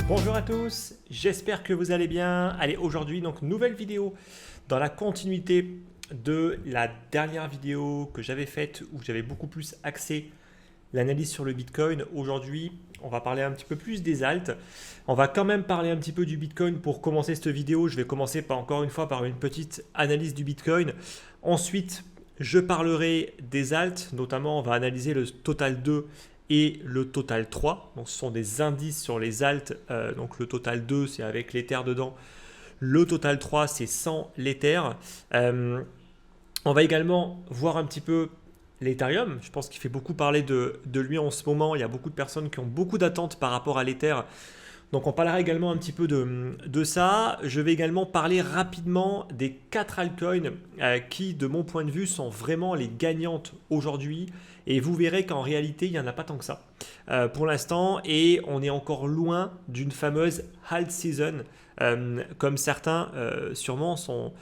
Bonjour à tous, j'espère que vous allez bien. Allez, aujourd'hui, donc nouvelle vidéo dans la continuité de la dernière vidéo que j'avais faite où j'avais beaucoup plus axé l'analyse sur le Bitcoin. Aujourd'hui, on va parler un petit peu plus des alts. On va quand même parler un petit peu du Bitcoin pour commencer cette vidéo. Je vais commencer encore une fois par une petite analyse du Bitcoin. Ensuite, je parlerai des alts, notamment on va analyser le Total 2 et le Total 3. Donc, ce sont des indices sur les alts. Donc le Total 2, c'est avec l'Ether dedans. Le Total 3, c'est sans l'Ether. On va également voir un petit peu l'Ethereum. Je pense qu'il fait beaucoup parler de lui en ce moment. Il y a beaucoup de personnes qui ont beaucoup d'attentes par rapport à l'Ether. Donc on parlera également un petit peu de ça. Je vais également parler rapidement des 4 altcoins qui, de mon point de vue, sont vraiment les gagnantes aujourd'hui. Et vous verrez qu'en réalité, il n'y en a pas tant que ça pour l'instant. Et on est encore loin d'une fameuse alt season, comme certains sûrement sont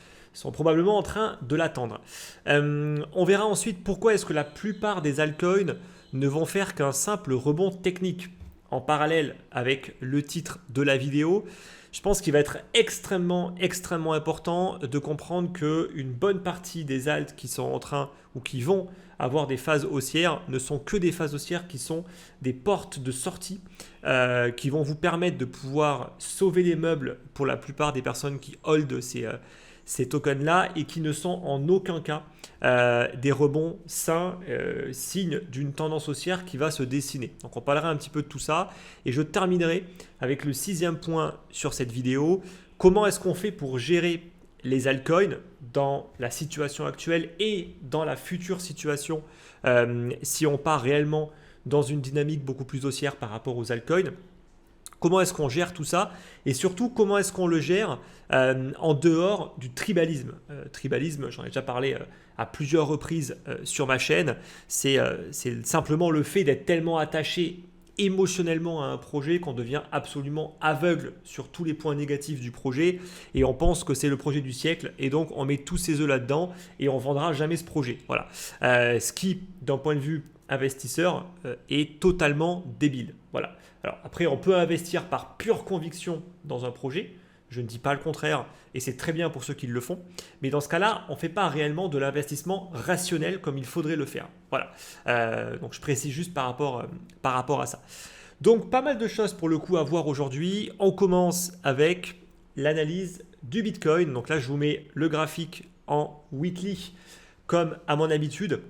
probablement en train de l'attendre. On verra ensuite pourquoi est-ce que la plupart des altcoins ne vont faire qu'un simple rebond technique. En parallèle avec le titre de la vidéo, je pense qu'il va être extrêmement important de comprendre qu'une bonne partie des alts qui sont en train ou qui vont avoir des phases haussières ne sont que des phases haussières qui sont des portes de sortie qui vont vous permettre de pouvoir sauver les meubles pour la plupart des personnes qui hold ces tokens-là et qui ne sont en aucun cas des rebonds sains, signes d'une tendance haussière qui va se dessiner. Donc on parlera un petit peu de tout ça et je terminerai avec le 6e point sur cette vidéo. Comment est-ce qu'on fait pour gérer les altcoins dans la situation actuelle et dans la future situation si on part réellement dans une dynamique beaucoup plus haussière par rapport aux altcoins? Comment est-ce qu'on gère tout ça? Et surtout, comment est-ce qu'on le gère en dehors du tribalisme? Tribalisme, j'en ai déjà parlé à plusieurs reprises sur ma chaîne. C'est simplement le fait d'être tellement attaché émotionnellement à un projet qu'on devient absolument aveugle sur tous les points négatifs du projet et on pense que c'est le projet du siècle et donc on met tous ses œufs là-dedans et on ne vendra jamais ce projet. Voilà. Ce qui, d'un point de vue investisseur, est totalement débile. Voilà. Alors après, on peut investir par pure conviction dans un projet. Je ne dis pas le contraire et c'est très bien pour ceux qui le font. Mais dans ce cas-là, on ne fait pas réellement de l'investissement rationnel comme il faudrait le faire. Voilà. Donc je précise juste par rapport à ça. Donc pas mal de choses pour le coup à voir aujourd'hui. On commence avec l'analyse du Bitcoin. Donc là, je vous mets le graphique en weekly comme à mon habitude.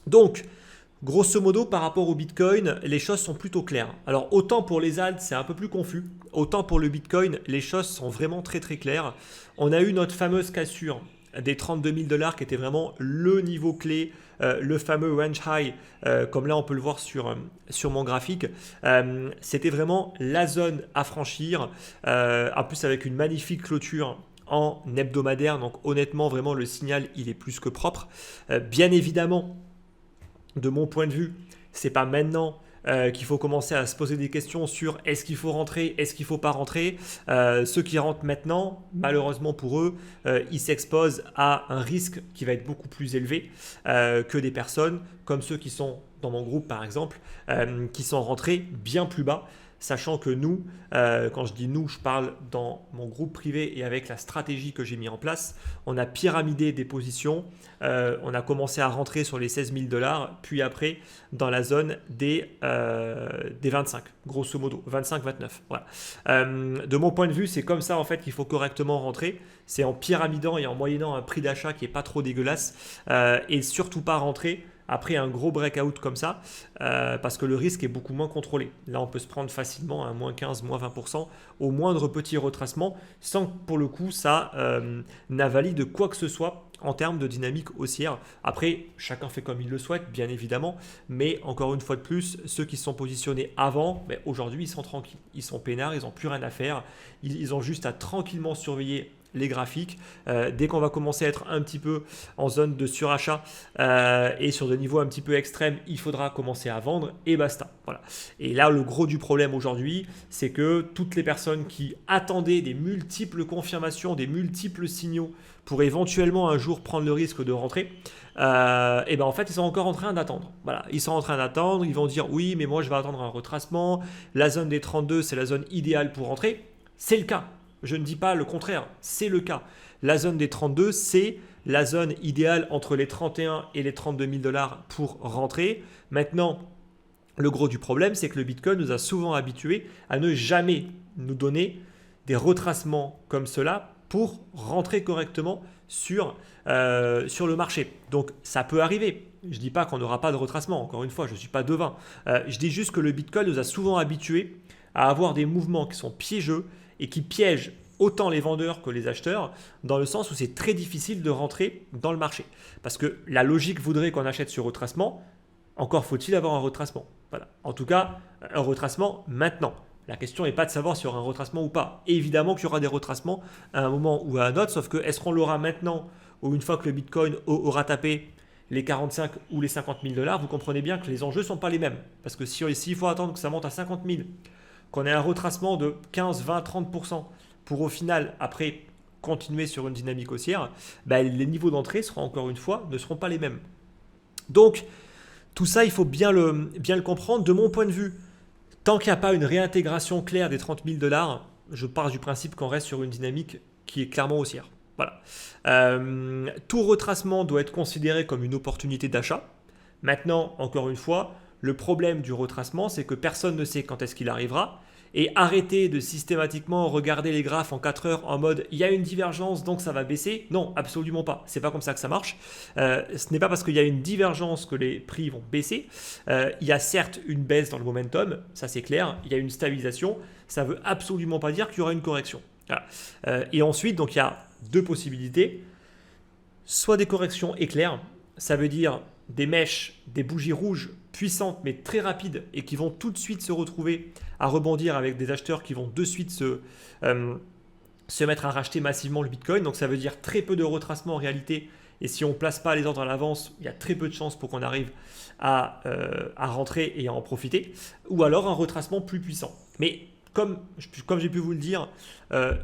Donc, grosso modo, par rapport au Bitcoin, les choses sont plutôt claires. Alors, autant pour les alts, c'est un peu plus confus. Autant pour le Bitcoin, les choses sont vraiment très claires. On a eu notre fameuse cassure des 32 000 $ qui était vraiment le niveau clé, le fameux range high, comme là on peut le voir sur mon graphique. C'était vraiment la zone à franchir, en plus avec une magnifique clôture en hebdomadaire. Donc honnêtement, vraiment le signal, il est plus que propre. Bien évidemment, de mon point de vue, c'est pas maintenant qu'il faut commencer à se poser des questions sur est-ce qu'il faut rentrer, est-ce qu'il ne faut pas rentrer. Ceux qui rentrent maintenant, malheureusement pour eux, ils s'exposent à un risque qui va être beaucoup plus élevé que des personnes comme ceux qui sont dans mon groupe par exemple, qui sont rentrés bien plus bas. Sachant que nous, quand je dis nous, je parle dans mon groupe privé et avec la stratégie que j'ai mis en place, on a pyramidé des positions, on a commencé à rentrer sur les 16 000 $, puis après dans la zone des 25, grosso modo, 25-29. Voilà. De mon point de vue, c'est comme ça en fait qu'il faut correctement rentrer. C'est en pyramidant et en moyennant un prix d'achat qui n'est pas trop dégueulasse et surtout pas rentrer après un gros breakout comme ça, parce que le risque est beaucoup moins contrôlé. Là, on peut se prendre facilement à moins 15, moins 20% au moindre petit retracement, sans que pour le coup, ça n'invalide quoi que ce soit en termes de dynamique haussière. Après, chacun fait comme il le souhaite, bien évidemment, mais encore une fois de plus, ceux qui se sont positionnés avant, aujourd'hui, ils sont tranquilles. Ils sont peinards, ils n'ont plus rien à faire. Ils ont juste à tranquillement surveiller les graphiques. Dès qu'on va commencer à être un petit peu en zone de surachat et sur des niveaux un petit peu extrêmes, il faudra commencer à vendre et basta. Voilà. Et là, le gros du problème aujourd'hui, c'est que toutes les personnes qui attendaient des multiples confirmations, des multiples signaux pour éventuellement un jour prendre le risque de rentrer, et ben en fait ils sont encore en train d'attendre. Voilà, ils sont en train d'attendre, ils vont dire oui mais moi je vais attendre un retracement, la zone des 32 c'est la zone idéale pour rentrer. C'est le cas, je ne dis pas le contraire, c'est le cas. La zone des 32 c'est la zone idéale entre les 31 et les 32 000 dollars pour rentrer. Maintenant, le gros du problème c'est que le Bitcoin nous a souvent habitués à ne jamais nous donner des retracements comme cela pour rentrer correctement sur le marché. Donc ça peut arriver. Je ne dis pas qu'on n'aura pas de retracement, encore une fois, je ne suis pas devin. Je dis juste que le Bitcoin nous a souvent habitués à avoir des mouvements qui sont piégeux et qui piègent autant les vendeurs que les acheteurs, dans le sens où c'est très difficile de rentrer dans le marché. Parce que la logique voudrait qu'on achète sur retracement, encore faut-il avoir un retracement. Voilà. En tout cas, un retracement maintenant. La question n'est pas de savoir s'il y aura un retracement ou pas. Évidemment qu'il y aura des retracements à un moment ou à un autre, sauf que est-ce qu'on l'aura maintenant ou une fois que le Bitcoin aura tapé les 45 ou les 50 000 dollars, vous comprenez bien que les enjeux ne sont pas les mêmes. Parce que s'il faut attendre que ça monte à 50 000, qu'on ait un retracement de 15, 20, 30% pour au final, après, continuer sur une dynamique haussière, les niveaux d'entrée seront encore une fois, ne seront pas les mêmes. Donc, tout ça, il faut bien le comprendre. De mon point de vue, tant qu'il n'y a pas une réintégration claire des 30 000 dollars, je pars du principe qu'on reste sur une dynamique qui est clairement haussière. Voilà. Tout retracement doit être considéré comme une opportunité d'achat. Maintenant, encore une fois, le problème du retracement, c'est que personne ne sait quand est-ce qu'il arrivera. Et arrêter de systématiquement regarder les graphes en 4 heures en mode il y a une divergence donc ça va baisser. Non, absolument pas. C'est pas comme ça que ça marche. Ce n'est pas parce qu'il y a une divergence que les prix vont baisser. Il y a certes une baisse dans le momentum, ça c'est clair. Il y a une stabilisation. Ça ne veut absolument pas dire qu'il y aura une correction. Voilà. Et ensuite, donc il y a deux possibilités. Soit des corrections éclairs, ça veut dire des mèches, des bougies rouges puissantes mais très rapides et qui vont tout de suite se retrouver à rebondir avec des acheteurs qui vont de suite se mettre à racheter massivement le Bitcoin. Donc ça veut dire très peu de retracement en réalité. Et si on ne place pas les ordres à l'avance, il y a très peu de chances pour qu'on arrive à rentrer et à en profiter. Ou alors un retracement plus puissant. Mais comme j'ai pu vous le dire,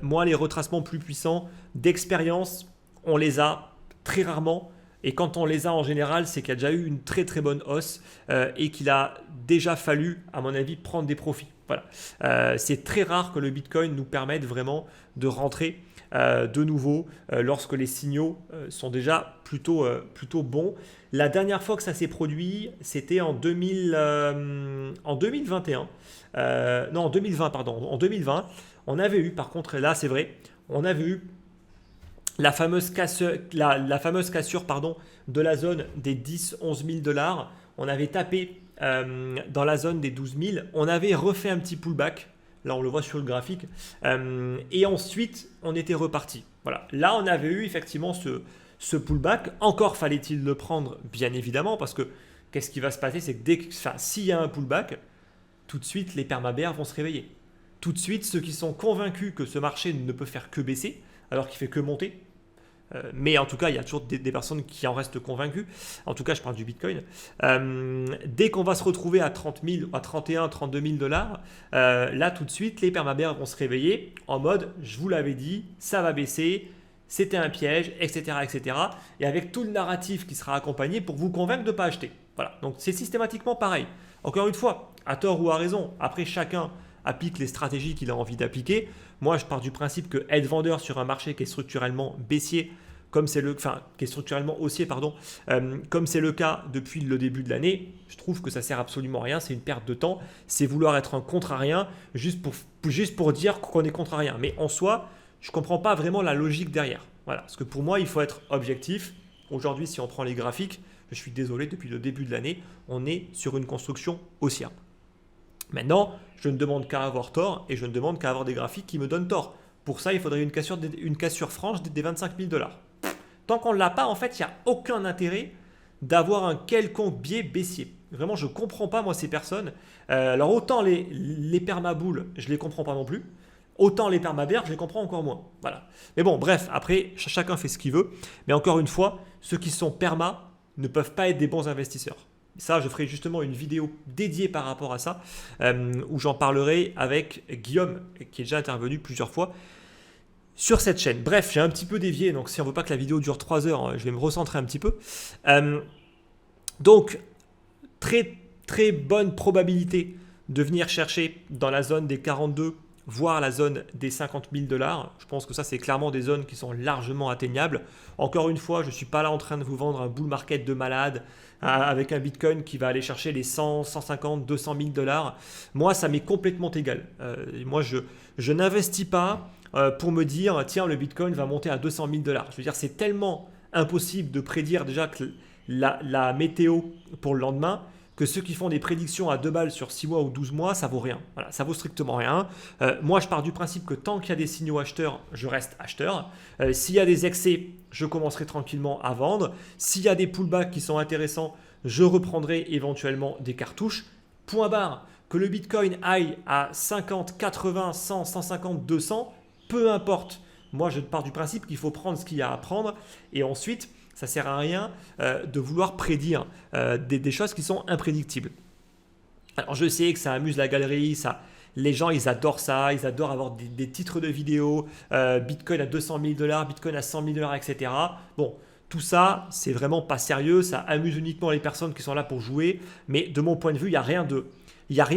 moi les retracements plus puissants d'expérience, on les a très rarement. Et quand on les a en général, c'est qu'il y a déjà eu une très très bonne hausse et qu'il a déjà fallu, à mon avis, prendre des profits. Voilà. C'est très rare que le Bitcoin nous permette vraiment de rentrer de nouveau lorsque les signaux sont déjà plutôt bons. La dernière fois que ça s'est produit, c'était en 2021. Non, en 2020, pardon. En 2020, on avait eu, par contre, là c'est vrai, on avait eu la fameuse cassure de la zone des 10-11 000 dollars. On avait tapé dans la zone des 12 000. On avait refait un petit pullback. Là, on le voit sur le graphique. Et ensuite, on était reparti. Voilà. Là, on avait eu effectivement ce pullback. Encore fallait-il le prendre, bien évidemment, parce que qu'est-ce qui va se passer? C'est que s'il y a un pullback, tout de suite, les permabères vont se réveiller. Tout de suite, ceux qui sont convaincus que ce marché ne peut faire que baisser, alors qu'il fait que monter. Mais en tout cas, il y a toujours des personnes qui en restent convaincues. En tout cas, je parle du Bitcoin. Dès qu'on va se retrouver à 30 000, à 31, 32 000 dollars, là, tout de suite, les permabères vont se réveiller en mode, je vous l'avais dit, ça va baisser, c'était un piège, etc., etc. Et avec tout le narratif qui sera accompagné pour vous convaincre de ne pas acheter. Voilà. Donc, c'est systématiquement pareil. Encore une fois, à tort ou à raison, après chacun applique les stratégies qu'il a envie d'appliquer. Moi, je pars du principe que être vendeur sur un marché qui est structurellement baissier, qui est structurellement haussier, comme c'est le cas depuis le début de l'année, je trouve que ça sert absolument à rien. C'est une perte de temps. C'est vouloir être un contrarien juste pour dire qu'on est contrarien. Mais en soi, je ne comprends pas vraiment la logique derrière. Voilà. Parce que pour moi, il faut être objectif. Aujourd'hui, si on prend les graphiques, je suis désolé, depuis le début de l'année, on est sur une construction haussière. Maintenant, je ne demande qu'à avoir tort et je ne demande qu'à avoir des graphiques qui me donnent tort. Pour ça, il faudrait une cassure franche des 25 000 dollars. Tant qu'on ne l'a pas, en fait, il n'y a aucun intérêt d'avoir un quelconque biais baissier. Vraiment, je ne comprends pas, moi, ces personnes. Alors, autant les permaboules, je ne les comprends pas non plus. Autant les permabères, je les comprends encore moins. Voilà. Mais bon, bref, après, chacun fait ce qu'il veut. Mais encore une fois, ceux qui sont perma ne peuvent pas être des bons investisseurs. Ça, je ferai justement une vidéo dédiée par rapport à ça, où j'en parlerai avec Guillaume, qui est déjà intervenu plusieurs fois sur cette chaîne. Bref, j'ai un petit peu dévié, donc si on ne veut pas que la vidéo dure 3 heures, je vais me recentrer un petit peu. Donc, très très bonne probabilité de venir chercher dans la zone des 42, voire la zone des 50 000 $. Je pense que ça, c'est clairement des zones qui sont largement atteignables. Encore une fois, je ne suis pas là en train de vous vendre un bull market de malade avec un Bitcoin qui va aller chercher les 100, 150, 200 000 $. Moi, ça m'est complètement égal. Moi, je n'investis pas pour me dire, tiens, le Bitcoin va monter à 200 000 $. Je veux dire, c'est tellement impossible de prédire déjà que la météo pour le lendemain, que ceux qui font des prédictions à 2 balles sur 6 mois ou 12 mois, ça vaut rien. Voilà, ça vaut strictement rien. Moi, je pars du principe que tant qu'il y a des signaux acheteurs, je reste acheteur. S'il y a des excès, je commencerai tranquillement à vendre. S'il y a des pullbacks qui sont intéressants, je reprendrai éventuellement des cartouches. Point barre. Que le Bitcoin aille à 50, 80, 100, 150, 200, peu importe. Moi, je pars du principe qu'il faut prendre ce qu'il y a à prendre et ensuite, ça ne sert à rien de vouloir prédire des choses qui sont imprédictibles. Alors je sais que ça amuse la galerie, les gens ils adorent ça, ils adorent avoir des titres de vidéos, Bitcoin à 200 000 $, Bitcoin à 100 000 $, etc. Bon, tout ça, c'est vraiment pas sérieux, ça amuse uniquement les personnes qui sont là pour jouer, mais de mon point de vue, il n'y a rien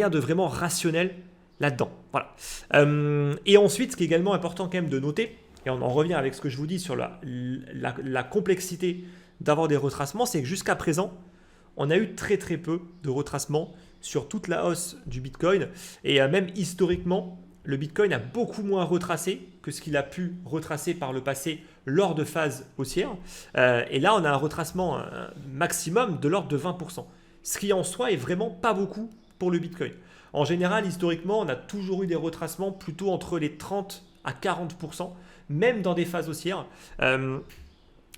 de vraiment rationnel là-dedans. Voilà. Et ensuite, ce qui est également important quand même de noter, et on en revient avec ce que je vous dis sur la complexité d'avoir des retracements, c'est que jusqu'à présent, on a eu très très peu de retracements sur toute la hausse du Bitcoin. Et même historiquement, le Bitcoin a beaucoup moins retracé que ce qu'il a pu retracer par le passé lors de phases haussières. Et là, on a un retracement maximum de l'ordre de 20%. Ce qui en soi est vraiment pas beaucoup pour le Bitcoin. En général, historiquement, on a toujours eu des retracements plutôt entre les 30 à 40%. Même dans des phases haussières.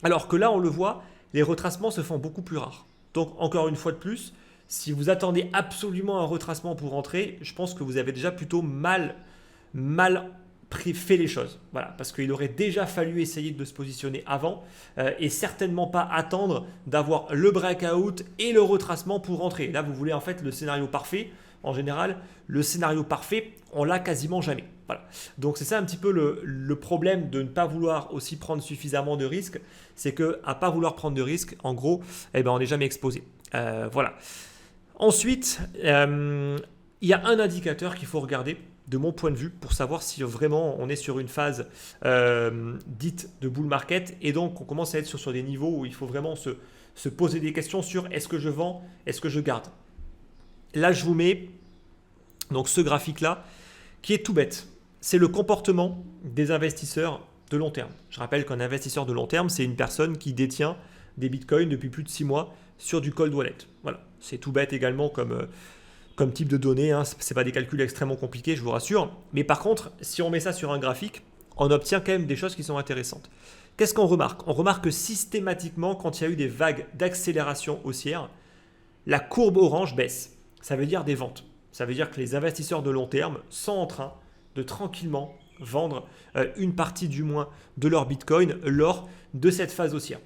Alors que là, on le voit, les retracements se font beaucoup plus rares. Donc, encore une fois de plus, si vous attendez absolument un retracement pour rentrer, je pense que vous avez déjà plutôt mal fait les choses. Voilà, parce qu'il aurait déjà fallu essayer de se positionner avant et certainement pas attendre d'avoir le breakout et le retracement pour rentrer. Là, vous voulez en fait le scénario parfait. En général, le scénario parfait, on l'a quasiment jamais. Voilà. Donc c'est ça un petit peu le problème de ne pas vouloir aussi prendre suffisamment de risques, c'est qu'à ne pas vouloir prendre de risques, en gros, on n'est jamais exposé. Voilà. Ensuite, il y a un indicateur qu'il faut regarder de mon point de vue pour savoir si vraiment on est sur une phase dite de bull market et donc on commence à être sur des niveaux où il faut vraiment se poser des questions sur est-ce que je vends, est-ce que je garde. Là, je vous mets donc ce graphique-là qui est tout bête. C'est le comportement des investisseurs de long terme. Je rappelle qu'un investisseur de long terme, c'est une personne qui détient des bitcoins depuis plus de 6 mois sur du cold wallet. Voilà, c'est tout bête également comme type de données. Ce n'est pas des calculs extrêmement compliqués, je vous rassure. Mais par contre, si on met ça sur un graphique, on obtient quand même des choses qui sont intéressantes. Qu'est-ce qu'on remarque? On remarque que systématiquement, quand il y a eu des vagues d'accélération haussière, la courbe orange baisse. Ça veut dire des ventes. Ça veut dire que les investisseurs de long terme sont en train de tranquillement vendre une partie du moins de leur Bitcoin lors de cette phase haussière.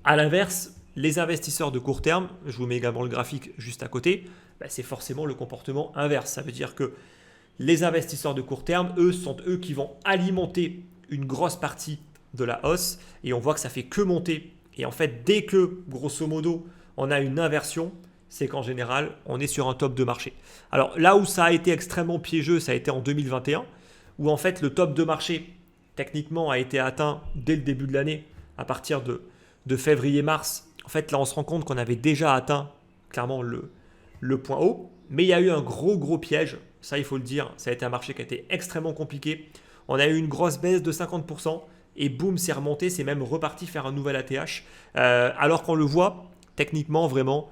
A l'inverse, les investisseurs de court terme, je vous mets également le graphique juste à côté, c'est forcément le comportement inverse. Ça veut dire que les investisseurs de court terme, eux, sont eux qui vont alimenter une grosse partie de la hausse et on voit que ça fait que monter. Et en fait, dès que, grosso modo, on a une inversion, c'est qu'en général, on est sur un top de marché. Alors là où ça a été extrêmement piégeux, ça a été en 2021, où en fait le top de marché, techniquement, a été atteint dès le début de l'année, à partir de février-mars. En fait, là, on se rend compte qu'on avait déjà atteint clairement le point haut, mais il y a eu un gros piège, ça il faut le dire, ça a été un marché qui a été extrêmement compliqué. On a eu une grosse baisse de 50%, et boum, c'est remonté, c'est même reparti faire un nouvel ATH, alors qu'on le voit, techniquement, vraiment,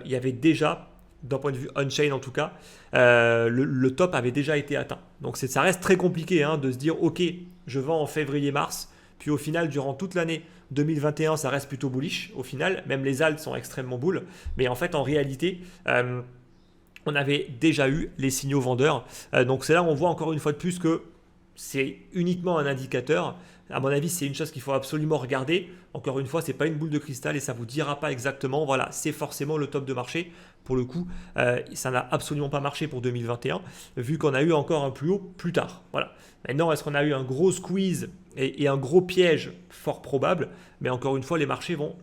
il y avait déjà, d'un point de vue on-chain en tout cas, le top avait déjà été atteint. Donc ça reste très compliqué de se dire ok, je vends en février-mars, puis au final durant toute l'année 2021 ça reste plutôt bullish au final, même les alts sont extrêmement bulles, mais en fait en réalité on avait déjà eu les signaux vendeurs. Donc c'est là où on voit encore une fois de plus que c'est uniquement un indicateur. À mon avis, c'est une chose qu'il faut absolument regarder. Encore une fois, ce n'est pas une boule de cristal et ça ne vous dira pas exactement, voilà, c'est forcément le top de marché. Pour le coup, ça n'a absolument pas marché pour 2021, vu qu'on a eu encore un plus haut plus tard. Voilà. Maintenant, est-ce qu'on a eu un gros squeeze et un gros piège? Fort probable. Mais encore une fois, les marchés vont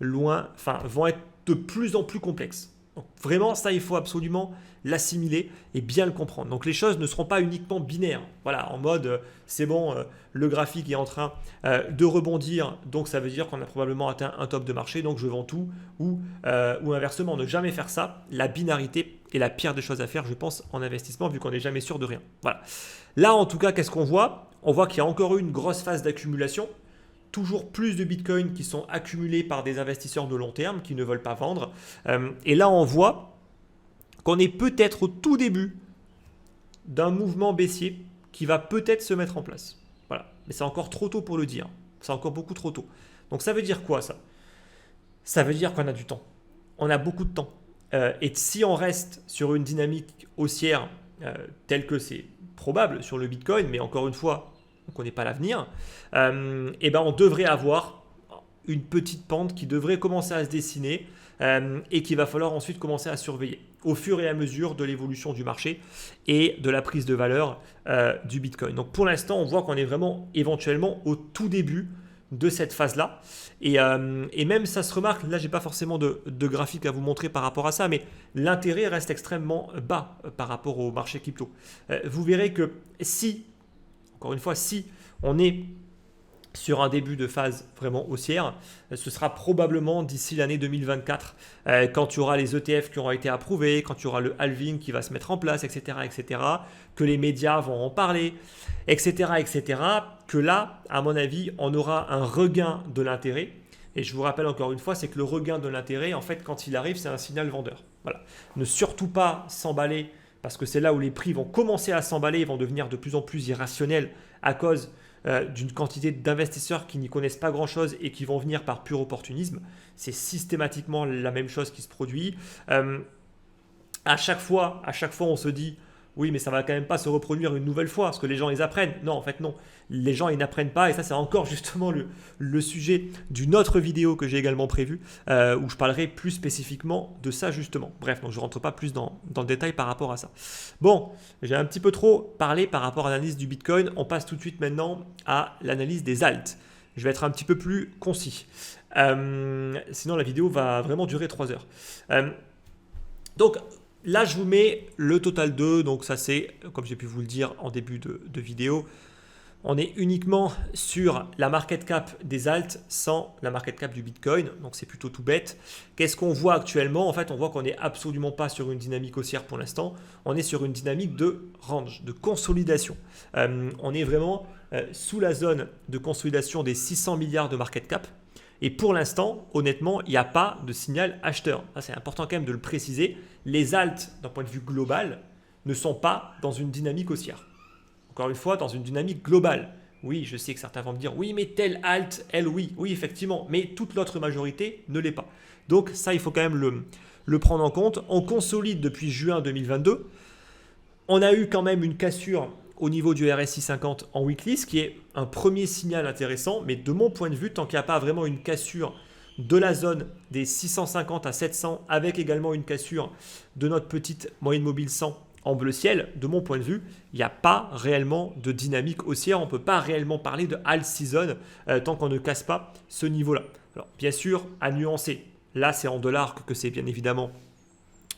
vont être de plus en plus complexes. Donc vraiment, ça, il faut absolument l'assimiler et bien le comprendre. Donc les choses ne seront pas uniquement binaires. Voilà, en mode, c'est bon, le graphique est en train de rebondir, donc ça veut dire qu'on a probablement atteint un top de marché, donc je vends tout, ou inversement, ne jamais faire ça. La binarité est la pire des choses à faire, je pense, en investissement, vu qu'on n'est jamais sûr de rien. Voilà. Là, en tout cas, qu'est-ce qu'on voit? On voit qu'il y a encore eu une grosse phase d'accumulation. Toujours plus de bitcoins qui sont accumulés par des investisseurs de long terme qui ne veulent pas vendre. Et là, on voit qu'on est peut-être au tout début d'un mouvement baissier qui va peut-être se mettre en place. Voilà. Mais c'est encore trop tôt pour le dire. C'est encore beaucoup trop tôt. Donc ça veut dire quoi ça? Ça veut dire qu'on a du temps. On a beaucoup de temps. Et si on reste sur une dynamique haussière telle que c'est probable sur le Bitcoin, mais encore une fois, on ne connaît pas l'avenir, et ben on devrait avoir une petite pente qui devrait commencer à se dessiner et qu'il va falloir ensuite commencer à surveiller au fur et à mesure de l'évolution du marché et de la prise de valeur du Bitcoin. Donc pour l'instant, on voit qu'on est vraiment éventuellement au tout début de cette phase-là. Et même ça se remarque, là, je n'ai pas forcément de graphique à vous montrer par rapport à ça, mais l'intérêt reste extrêmement bas par rapport au marché crypto. Vous verrez que si, encore une fois, si on est sur un début de phase vraiment haussière, ce sera probablement d'ici l'année 2024, quand il y aura les ETF qui auront été approuvés, quand il y aura le halving qui va se mettre en place, etc., que les médias vont en parler, etc., que là, à mon avis, on aura un regain de l'intérêt. Et je vous rappelle encore une fois, c'est que le regain de l'intérêt, en fait, quand il arrive, c'est un signal vendeur. Voilà. Ne surtout pas s'emballer, parce que c'est là où les prix vont commencer à s'emballer et vont devenir de plus en plus irrationnels à cause d'une quantité d'investisseurs qui n'y connaissent pas grand-chose et qui vont venir par pur opportunisme. C'est systématiquement la même chose qui se produit. À chaque fois, on se dit oui, mais ça ne va quand même pas se reproduire une nouvelle fois parce que les gens, ils apprennent. Non, en fait, non. Les gens, ils n'apprennent pas. Et ça, c'est encore justement le sujet d'une autre vidéo que j'ai également prévue où je parlerai plus spécifiquement de ça, justement. Bref, donc je ne rentre pas plus dans le détail par rapport à ça. Bon, j'ai un petit peu trop parlé par rapport à l'analyse du Bitcoin. On passe tout de suite maintenant à l'analyse des alts. Je vais être un petit peu plus concis. Sinon, la vidéo va vraiment durer 3 heures. Donc, là, je vous mets le total 2, donc ça c'est, comme j'ai pu vous le dire en début de vidéo, on est uniquement sur la market cap des alts sans la market cap du Bitcoin, donc c'est plutôt tout bête. Qu'est-ce qu'on voit actuellement? En fait, on voit qu'on n'est absolument pas sur une dynamique haussière pour l'instant, on est sur une dynamique de range, de consolidation. On est vraiment sous la zone de consolidation des 600 milliards de market cap. Et pour l'instant, honnêtement, il n'y a pas de signal acheteur. C'est important quand même de le préciser. Les alts, d'un point de vue global, ne sont pas dans une dynamique haussière. Encore une fois, dans une dynamique globale. Oui, je sais que certains vont me dire, oui, mais telle alt, elle, oui. Oui, effectivement, mais toute l'autre majorité ne l'est pas. Donc ça, il faut quand même le prendre en compte. On consolide depuis juin 2022. On a eu quand même une cassure au niveau du RSI 50 en weekly, ce qui est un premier signal intéressant, mais de mon point de vue, tant qu'il n'y a pas vraiment une cassure de la zone des 650 à 700, avec également une cassure de notre petite moyenne mobile 100 en bleu ciel, de mon point de vue, il n'y a pas réellement de dynamique haussière, on ne peut pas réellement parler de alt season tant qu'on ne casse pas ce niveau-là. Alors bien sûr, à nuancer, là c'est en dollars que c'est bien évidemment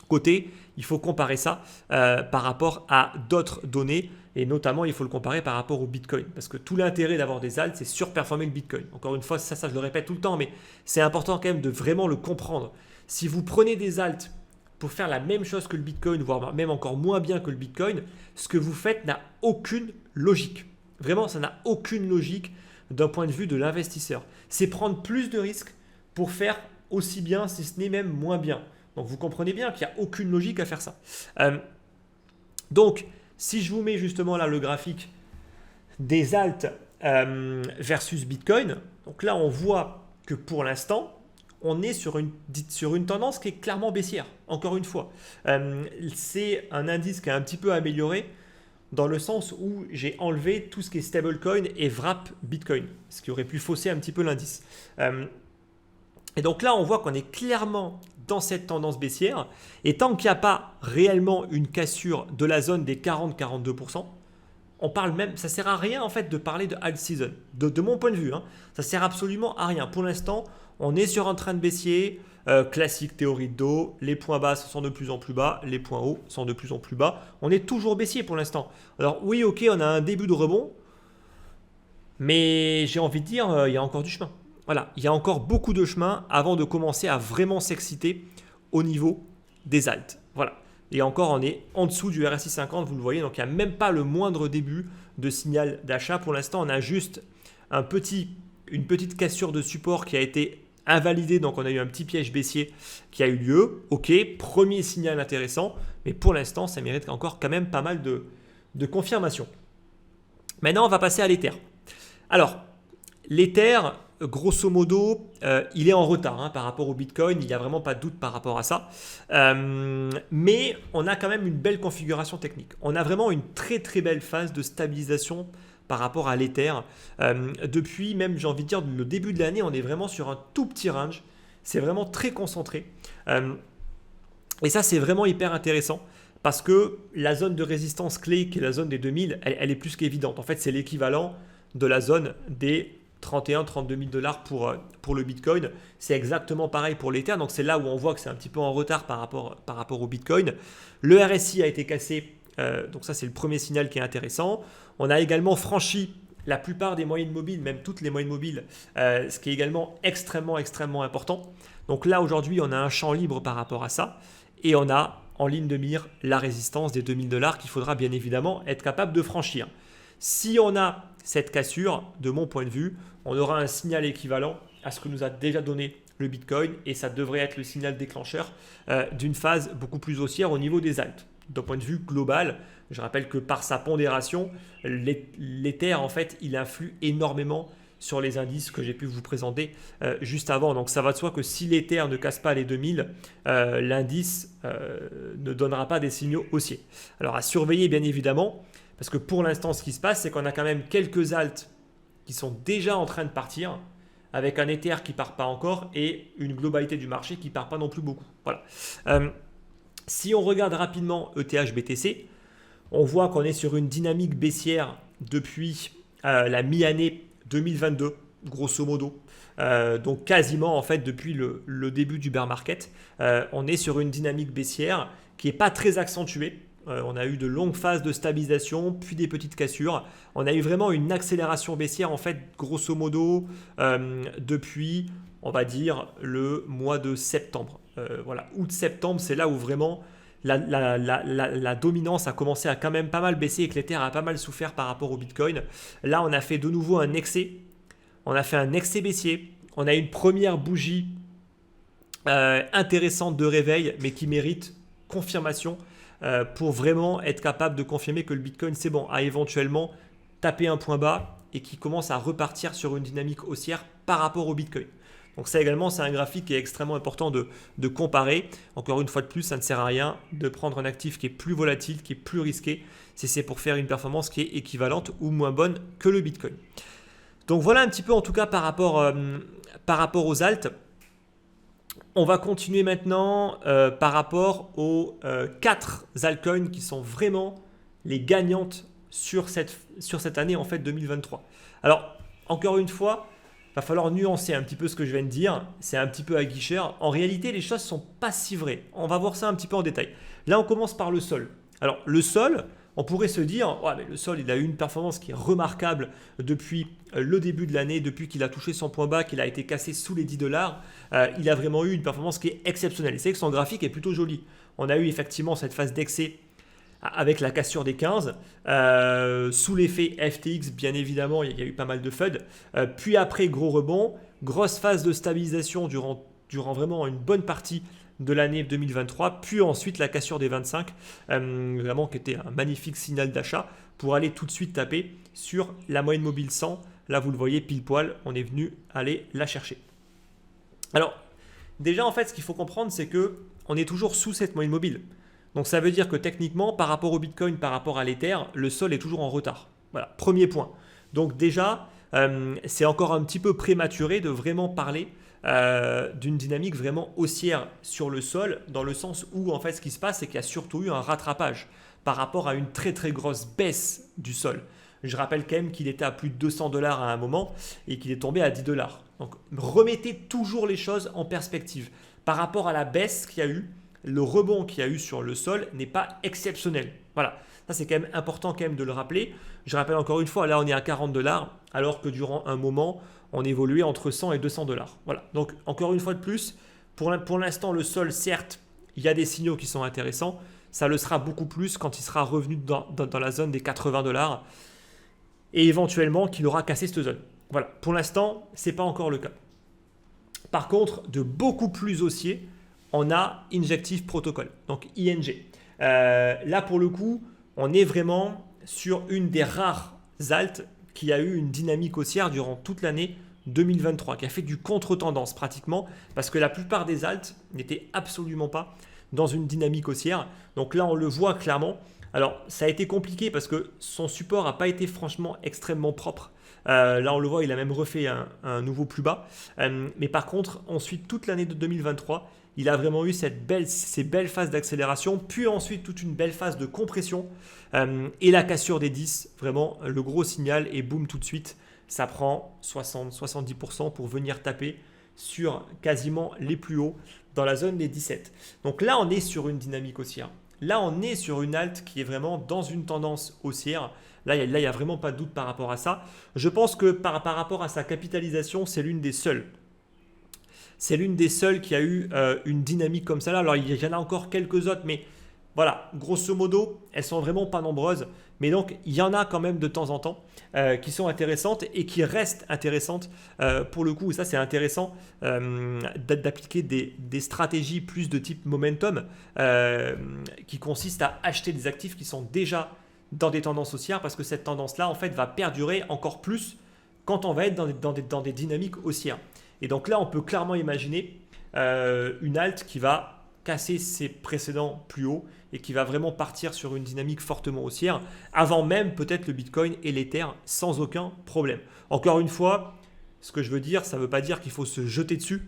coté, il faut comparer ça par rapport à d'autres données. Et notamment, il faut le comparer par rapport au Bitcoin. Parce que tout l'intérêt d'avoir des alts, c'est surperformer le Bitcoin. Encore une fois, ça je le répète tout le temps, mais c'est important quand même de vraiment le comprendre. Si vous prenez des alts pour faire la même chose que le Bitcoin, voire même encore moins bien que le Bitcoin, ce que vous faites n'a aucune logique. Vraiment, ça n'a aucune logique d'un point de vue de l'investisseur. C'est prendre plus de risques pour faire aussi bien, si ce n'est même moins bien. Donc, vous comprenez bien qu'il n'y a aucune logique à faire ça. Donc, si je vous mets justement là le graphique des alts versus Bitcoin, donc là on voit que pour l'instant, on est sur une tendance qui est clairement baissière, encore une fois. C'est un indice qui est un petit peu amélioré dans le sens où j'ai enlevé tout ce qui est stablecoin et wrap Bitcoin, ce qui aurait pu fausser un petit peu l'indice. Et donc là, on voit qu'on est clairement dans cette tendance baissière. Et tant qu'il n'y a pas réellement une cassure de la zone des 40-42%, on parle même, ça ne sert à rien en fait de parler de alt season. De mon point de vue, hein, ça ne sert absolument à rien. Pour l'instant, on est sur un train de baissier, classique théorie de dos, les points bas sont de plus en plus bas, les points hauts sont de plus en plus bas. On est toujours baissier pour l'instant. Alors oui, ok, on a un début de rebond, mais j'ai envie de dire, il y a encore du chemin. Voilà, il y a encore beaucoup de chemin avant de commencer à vraiment s'exciter au niveau des alts. Voilà. Et encore, on est en dessous du RSI 50, vous le voyez, donc il n'y a même pas le moindre début de signal d'achat. Pour l'instant, on a juste une petite cassure de support qui a été invalidée, donc on a eu un petit piège baissier qui a eu lieu. Ok, premier signal intéressant, mais pour l'instant, ça mérite encore quand même pas mal de confirmation. Maintenant, on va passer à l'Ether. Alors, l'Ether, grosso modo, il est en retard hein, par rapport au Bitcoin, il n'y a vraiment pas de doute par rapport à ça. Mais on a quand même une belle configuration technique. On a vraiment une très très belle phase de stabilisation par rapport à l'Ether. Depuis même, j'ai envie de dire, le début de l'année, on est vraiment sur un tout petit range. C'est vraiment très concentré. Et ça, c'est vraiment hyper intéressant. Parce que la zone de résistance clé, qui est la zone des 2000, elle est plus qu'évidente. En fait, c'est l'équivalent de la zone des 31-32 000 $ pour le Bitcoin. C'est exactement pareil pour l'Ether. Donc, c'est là où on voit que c'est un petit peu en retard par rapport au Bitcoin. Le RSI a été cassé. Donc, ça, c'est le premier signal qui est intéressant. On a également franchi la plupart des moyennes mobiles, même toutes les moyennes mobiles, ce qui est également extrêmement, extrêmement important. Donc là, aujourd'hui, on a un champ libre par rapport à ça. Et on a en ligne de mire la résistance des 2000 $ qu'il faudra bien évidemment être capable de franchir. Si on a cette cassure, de mon point de vue, on aura un signal équivalent à ce que nous a déjà donné le Bitcoin et ça devrait être le signal déclencheur d'une phase beaucoup plus haussière au niveau des alts. D'un point de vue global, je rappelle que par sa pondération, l'Ether, en fait, il influe énormément sur les indices que j'ai pu vous présenter juste avant. Donc ça va de soi que si l'Ether ne casse pas les 2000, l'indice ne donnera pas des signaux haussiers. Alors à surveiller bien évidemment, parce que pour l'instant ce qui se passe, c'est qu'on a quand même quelques alts qui sont déjà en train de partir, avec un Ether qui ne part pas encore et une globalité du marché qui ne part pas non plus beaucoup. Voilà. Si on regarde rapidement ETH BTC, on voit qu'on est sur une dynamique baissière depuis la mi-année 2022, grosso modo. Donc quasiment en fait depuis le début du bear market, on est sur une dynamique baissière qui n'est pas très accentuée. On a eu de longues phases de stabilisation, puis des petites cassures. On a eu vraiment une accélération baissière en fait, grosso modo, depuis, on va dire, le mois de septembre. Voilà, août-septembre, c'est là où vraiment la dominance a commencé à quand même pas mal baisser et que l'Ether a pas mal souffert par rapport au Bitcoin. Là, on a fait de nouveau un excès. On a fait un excès baissier. On a une première bougie intéressante de réveil, mais qui mérite confirmation pour vraiment être capable de confirmer que le Bitcoin, c'est bon, a éventuellement tapé un point bas et qui commence à repartir sur une dynamique haussière par rapport au Bitcoin. Donc ça également, c'est un graphique qui est extrêmement important de comparer. Encore une fois de plus, ça ne sert à rien de prendre un actif qui est plus volatile, qui est plus risqué, si c'est pour faire une performance qui est équivalente ou moins bonne que le Bitcoin. Donc voilà un petit peu en tout cas par rapport aux alts. On va continuer maintenant par rapport aux 4 altcoins qui sont vraiment les gagnantes sur cette année en fait 2023. Alors encore une fois, il va falloir nuancer un petit peu ce que je viens de dire. C'est un petit peu aguicheur. En réalité, les choses ne sont pas si vraies. On va voir ça un petit peu en détail. Là, on commence par le sol. Alors, le sol, on pourrait se dire, ouais, mais le sol, il a eu une performance qui est remarquable depuis le début de l'année, depuis qu'il a touché son point bas, qu'il a été cassé sous les 10 $. Il a vraiment eu une performance qui est exceptionnelle. C'est que son graphique est plutôt joli. On a eu effectivement cette phase d'excès avec la cassure des 15, sous l'effet FTX, bien évidemment, il y a eu pas mal de FUD. Puis après, gros rebond, grosse phase de stabilisation durant vraiment une bonne partie de l'année 2023, puis ensuite la cassure des 25, vraiment qui était un magnifique signal d'achat pour aller tout de suite taper sur la moyenne mobile 100. Là, vous le voyez pile poil, on est venu aller la chercher. Alors, Déjà, en fait, ce qu'il faut comprendre, c'est que on est toujours sous cette moyenne mobile. Donc ça veut dire que techniquement, par rapport au Bitcoin, par rapport à l'Ether, le sol est toujours en retard. Voilà, premier point. Donc déjà, c'est encore un petit peu prématuré de vraiment parler d'une dynamique vraiment haussière sur le sol, dans le sens où en fait ce qui se passe, c'est qu'il y a surtout eu un rattrapage par rapport à une très très grosse baisse du sol. Je rappelle quand même qu'il était à plus de 200 $ à un moment et qu'il est tombé à 10 $. Donc remettez toujours les choses en perspective. Par rapport à la baisse qu'il y a eu, le rebond qu'il y a eu sur le sol n'est pas exceptionnel. Voilà, ça c'est quand même important quand même de le rappeler. Je rappelle encore une fois, là on est à 40 $ alors que durant un moment, on évoluait entre 100 et 200 $. Voilà, donc encore une fois de plus, pour l'instant le sol, certes, il y a des signaux qui sont intéressants. Ça le sera beaucoup plus quand il sera revenu dans la zone des 80 $ et éventuellement qu'il aura cassé cette zone. Voilà, pour l'instant, ce n'est pas encore le cas. Par contre, de beaucoup plus haussier, on a Injective Protocol, donc ING. Là, pour le coup, on est vraiment sur une des rares altes qui a eu une dynamique haussière durant toute l'année 2023, qui a fait du contre-tendance pratiquement, parce que la plupart des altes n'étaient absolument pas dans une dynamique haussière. Donc là, on le voit clairement. Alors, ça a été compliqué parce que son support n'a pas été franchement extrêmement propre. Là, on le voit, il a même refait un nouveau plus bas. Mais par contre, ensuite, toute l'année de 2023, il a vraiment eu ces belles phases d'accélération, puis ensuite toute une belle phase de compression et la cassure des 10, vraiment le gros signal et boum tout de suite, ça prend 60-70% pour venir taper sur quasiment les plus hauts dans la zone des 17. Donc là, on est sur une dynamique haussière. Là, on est sur une alt qui est vraiment dans une tendance haussière. Là, il n'y a vraiment pas de doute par rapport à ça. Je pense que par rapport à sa capitalisation, c'est l'une des seules. C'est l'une des seules qui a eu une dynamique comme ça. Alors, il y en a encore quelques autres, mais voilà, grosso modo, elles sont vraiment pas nombreuses. Mais donc, il y en a quand même de temps en temps qui sont intéressantes et qui restent intéressantes pour le coup. Et ça, c'est intéressant d'appliquer des stratégies plus de type momentum qui consistent à acheter des actifs qui sont déjà dans des tendances haussières parce que cette tendance-là, en fait, va perdurer encore plus quand on va être dans des dynamiques haussières. Et donc là, on peut clairement imaginer une alt qui va casser ses précédents plus hauts et qui va vraiment partir sur une dynamique fortement haussière avant même peut-être le Bitcoin et l'Ether sans aucun problème. Encore une fois, ce que je veux dire, ça ne veut pas dire qu'il faut se jeter dessus.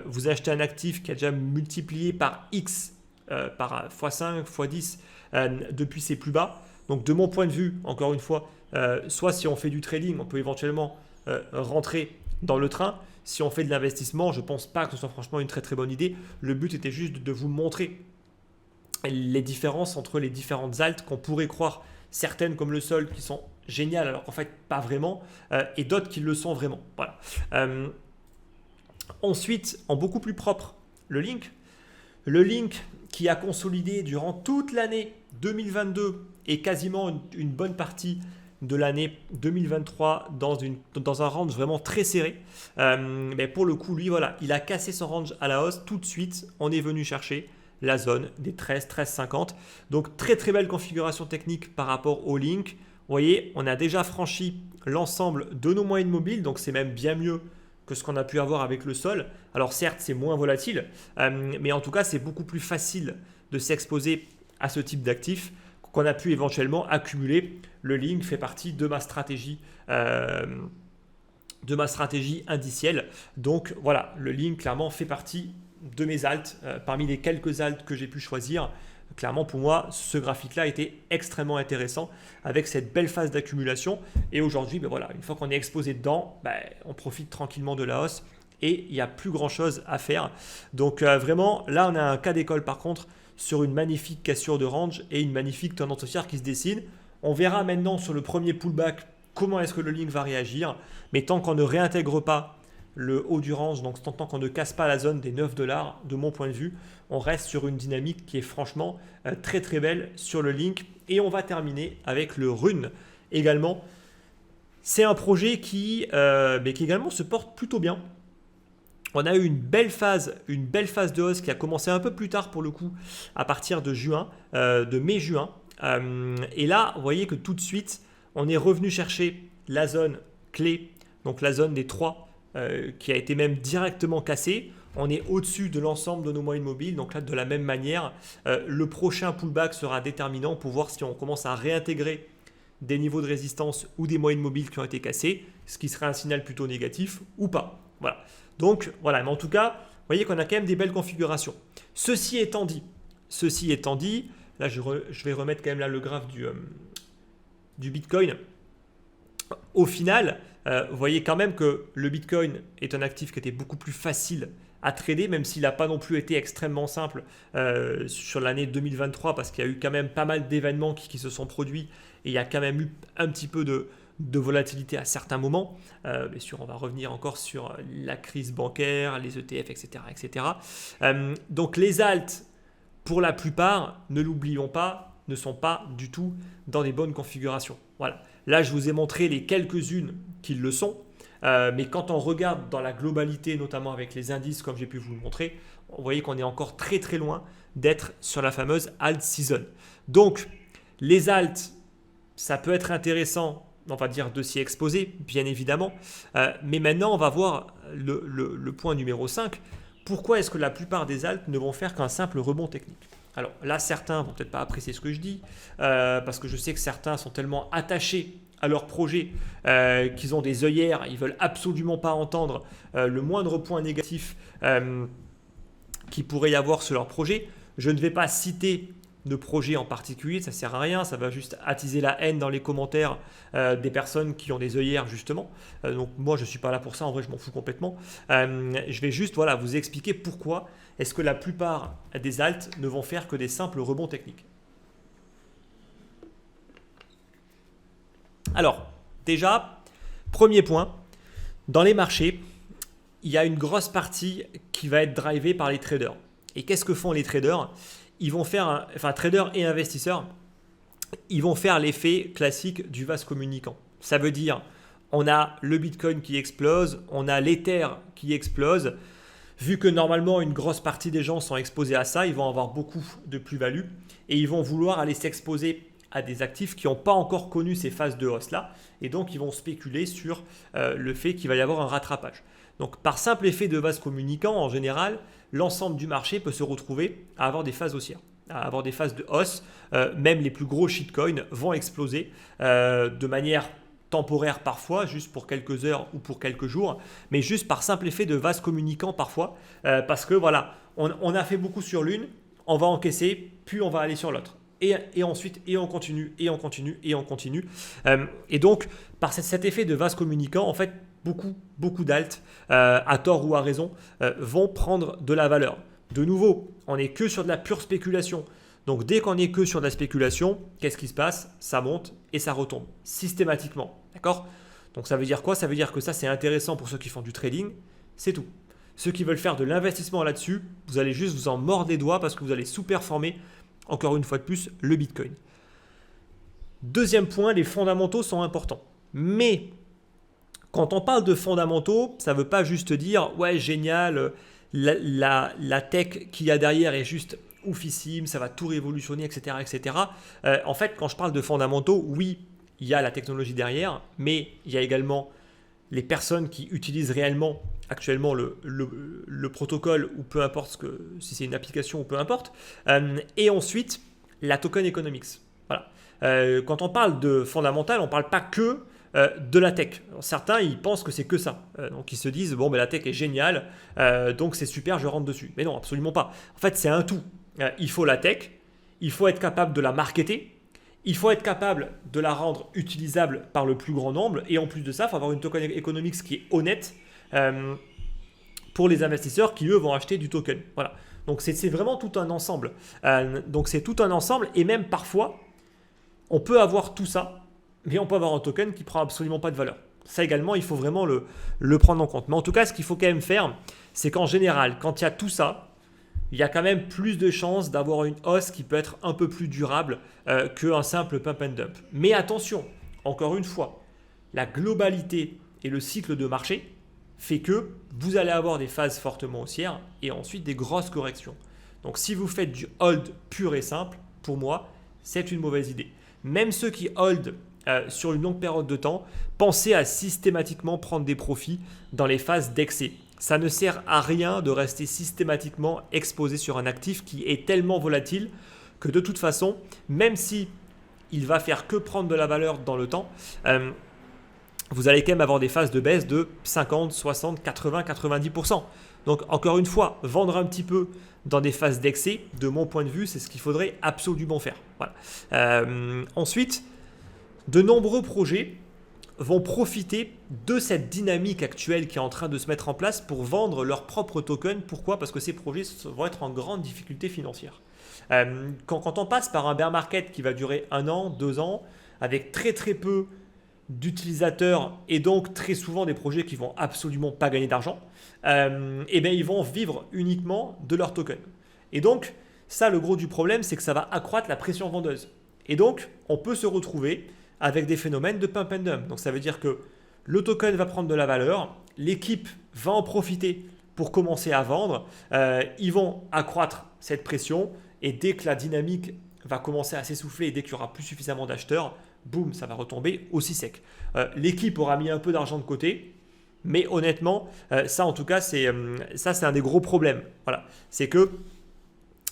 Vous achetez un actif qui a déjà multiplié par X, par x5, x10 depuis ses plus bas. Donc de mon point de vue, encore une fois, soit si on fait du trading, on peut éventuellement rentrer dans le train. Si on fait de l'investissement, je ne pense pas que ce soit franchement une très très bonne idée. Le but était juste de vous montrer les différences entre les différentes altes qu'on pourrait croire, certaines comme le sol qui sont géniales alors qu'en fait pas vraiment, et d'autres qui le sont vraiment. Voilà. Ensuite, en beaucoup plus propre, le Link. Le Link qui a consolidé durant toute l'année 2022 et quasiment une bonne partie de l'année 2023 dans un range vraiment très serré. Mais pour le coup, lui, voilà, il a cassé son range à la hausse. Tout de suite, on est venu chercher la zone des 13,50. Donc, très très belle configuration technique par rapport au Link. Vous voyez, on a déjà franchi l'ensemble de nos moyennes mobiles. Donc, c'est même bien mieux que ce qu'on a pu avoir avec le sol. Alors, certes, c'est moins volatile. Mais en tout cas, c'est beaucoup plus facile de s'exposer à ce type d'actifs qu'on a pu éventuellement accumuler. Le Link fait partie de ma stratégie indicielle. Donc voilà, le Link clairement fait partie de mes alts. Parmi les quelques alts que j'ai pu choisir, clairement pour moi, ce graphique-là était extrêmement intéressant avec cette belle phase d'accumulation. Et aujourd'hui, ben voilà, une fois qu'on est exposé dedans, ben, on profite tranquillement de la hausse et il n'y a plus grand-chose à faire. Donc vraiment, là, on a un cas d'école par contre sur une magnifique cassure de range et une magnifique tendance haussière qui se dessine. On verra maintenant sur le premier pullback comment est-ce que le Link va réagir. Mais tant qu'on ne réintègre pas le haut du range, donc tant qu'on ne casse pas la zone des 9 $, de mon point de vue, on reste sur une dynamique qui est franchement très très belle sur le Link. Et on va terminer avec le Rune également. C'est un projet qui également se porte plutôt bien. On a eu une belle phase de hausse qui a commencé un peu plus tard pour le coup, à partir de mai-juin. Et là, vous voyez que tout de suite, on est revenu chercher la zone clé, donc la zone des 3, qui a été même directement cassée. on est au-dessus de l'ensemble de nos moyennes mobiles. Donc là, de la même manière, le prochain pullback sera déterminant pour voir si on commence à réintégrer des niveaux de résistance ou des moyennes mobiles qui ont été cassés, ce qui serait un signal plutôt négatif ou pas. Voilà. Donc voilà, mais en tout cas, vous voyez qu'on a quand même des belles configurations. Ceci étant dit, là je vais remettre quand même là le graphe du Bitcoin. Au final, vous voyez quand même que le Bitcoin est un actif qui était beaucoup plus facile à trader, même s'il n'a pas non plus été extrêmement simple sur l'année 2023, parce qu'il y a eu quand même pas mal d'événements qui se sont produits et il y a quand même eu un petit peu de volatilité à certains moments. Bien sûr, on va revenir encore sur la crise bancaire, les ETF, etc. etc. Donc les alts, pour la plupart, ne l'oublions pas, ne sont pas du tout dans des bonnes configurations. Voilà. Là, je vous ai montré les quelques-unes qui le sont. Mais quand on regarde dans la globalité, notamment avec les indices, comme j'ai pu vous le montrer, vous voyez qu'on est encore très très loin d'être sur la fameuse alt season. Donc, les alts, ça peut être intéressant, on va dire, de s'y exposer, bien évidemment. Mais maintenant, on va voir le point numéro 5. Pourquoi est-ce que la plupart des alts ne vont faire qu'un simple rebond technique? Alors là, certains vont peut-être pas apprécier ce que je dis, parce que je sais que certains sont tellement attachés à leur projet qu'ils ont des œillères, ils veulent absolument pas entendre le moindre point négatif qu'il pourrait y avoir sur leur projet. Je ne vais pas citer de projet en particulier, ça sert à rien, ça va juste attiser la haine dans les commentaires des personnes qui ont des œillères justement. Donc moi je suis pas là pour ça, en vrai je m'en fous complètement. Je vais juste vous expliquer pourquoi est-ce que la plupart des alts ne vont faire que des simples rebonds techniques. Alors, déjà, premier point, dans les marchés, il y a une grosse partie qui va être drivée par les traders. Et qu'est-ce que font les traders? Ils vont faire, traders et investisseurs, ils vont faire l'effet classique du vase communicant. Ça veut dire, on a le Bitcoin qui explose, on a l'Ether qui explose. Vu que normalement une grosse partie des gens sont exposés à ça, ils vont avoir beaucoup de plus-value et ils vont vouloir aller s'exposer à des actifs qui n'ont pas encore connu ces phases de hausse-là. Et donc, ils vont spéculer sur le fait qu'il va y avoir un rattrapage. Donc, par simple effet de vase communicant, en général, l'ensemble du marché peut se retrouver à avoir des phases haussières, à avoir des phases de hausse. Même les plus gros shitcoins vont exploser de manière temporaire parfois, juste pour quelques heures ou pour quelques jours, mais juste par simple effet de vase communicant parfois, parce que voilà, on a fait beaucoup sur l'une, on va encaisser, puis on va aller sur l'autre. Et ensuite, et on continue, et on continue, et on continue. Et donc, par cet effet de vase communicant, en fait, beaucoup d'alts, à tort ou à raison, vont prendre de la valeur. De nouveau, on n'est que sur de la pure spéculation. Donc, dès qu'on n'est que sur de la spéculation, qu'est-ce qui se passe? Ça monte et ça retombe, systématiquement. D'accord? Donc, ça veut dire quoi? Ça veut dire que ça, c'est intéressant pour ceux qui font du trading. C'est tout. Ceux qui veulent faire de l'investissement là-dessus, vous allez juste vous en mordre les doigts parce que vous allez sous-performer, encore une fois de plus, le Bitcoin. Deuxième point, les fondamentaux sont importants. Mais quand on parle de fondamentaux, ça ne veut pas juste dire « ouais, génial, la tech qu'il y a derrière est juste oufissime, ça va tout révolutionner, etc. etc. » En fait, quand je parle de fondamentaux, oui, il y a la technologie derrière, mais il y a également les personnes qui utilisent réellement actuellement le protocole ou peu importe si c'est une application ou peu importe. Et ensuite, la token economics. Voilà. Quand on parle de fondamental, on ne parle pas que de la tech. Alors, certains, ils pensent que c'est que ça. Donc, ils se disent, bon, la tech est géniale, donc c'est super, je rentre dessus. Mais non, absolument pas. En fait, c'est un tout. Il faut la tech, il faut être capable de la marketer, il faut être capable de la rendre utilisable par le plus grand nombre. Et en plus de ça, il faut avoir une token economics qui est honnête pour les investisseurs qui, eux, vont acheter du token. Voilà. Donc, c'est vraiment tout un ensemble. Donc, c'est tout un ensemble. Et même parfois, on peut avoir tout ça, mais on peut avoir un token qui ne prend absolument pas de valeur. Ça également, il faut vraiment le prendre en compte. Mais en tout cas, ce qu'il faut quand même faire, c'est qu'en général, quand il y a tout ça, il y a quand même plus de chances d'avoir une hausse qui peut être un peu plus durable qu'un simple pump and dump. Mais attention, encore une fois, la globalité et le cycle de marché fait que vous allez avoir des phases fortement haussières et ensuite des grosses corrections. Donc si vous faites du hold pur et simple, pour moi, c'est une mauvaise idée. Même ceux qui hold sur une longue période de temps, pensez à systématiquement prendre des profits dans les phases d'excès. ça ne sert à rien de rester systématiquement exposé sur un actif qui est tellement volatile que de toute façon, même si il va faire que prendre de la valeur dans le temps, vous allez quand même avoir des phases de baisse de 50, 60, 80, 90%. Donc encore une fois, vendre un petit peu dans des phases d'excès, de mon point de vue, c'est ce qu'il faudrait absolument faire. Voilà. Ensuite, de nombreux projets vont profiter de cette dynamique actuelle qui est en train de se mettre en place pour vendre leurs propres tokens. Pourquoi? Parce que ces projets vont être en grande difficulté financière. Quand on passe par un bear market qui va durer 1 an, 2 ans, avec très très peu d'utilisateurs et donc très souvent des projets qui vont absolument pas gagner d'argent, et bien ils vont vivre uniquement de leurs tokens. Et donc, ça, le gros du problème, c'est que ça va accroître la pression vendeuse. Et donc, on peut se retrouver avec des phénomènes de pump and dump. Donc, ça veut dire que le token va prendre de la valeur, l'équipe va en profiter pour commencer à vendre, ils vont accroître cette pression et dès que la dynamique va commencer à s'essouffler et dès qu'il n'y aura plus suffisamment d'acheteurs, boum, ça va retomber aussi sec. L'équipe aura mis un peu d'argent de côté, mais honnêtement, ça en tout cas, c'est un des gros problèmes. Voilà. C'est que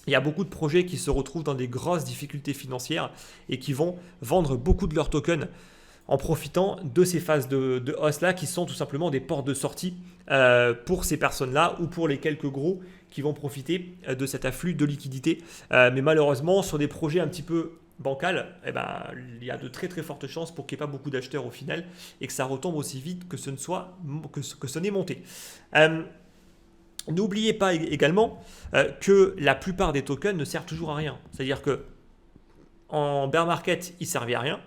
il y a beaucoup de projets qui se retrouvent dans des grosses difficultés financières et qui vont vendre beaucoup de leurs tokens en profitant de ces phases de hausse-là qui sont tout simplement des portes de sortie pour ces personnes-là ou pour les quelques gros qui vont profiter de cet afflux de liquidités. Mais malheureusement, sur des projets un petit peu bancals, il y a de très très fortes chances pour qu'il n'y ait pas beaucoup d'acheteurs au final et que ça retombe aussi vite que ce n'est monté. N'oubliez pas également que la plupart des tokens ne servent toujours à rien. C'est-à-dire qu'en bear market, ils ne servaient à rien.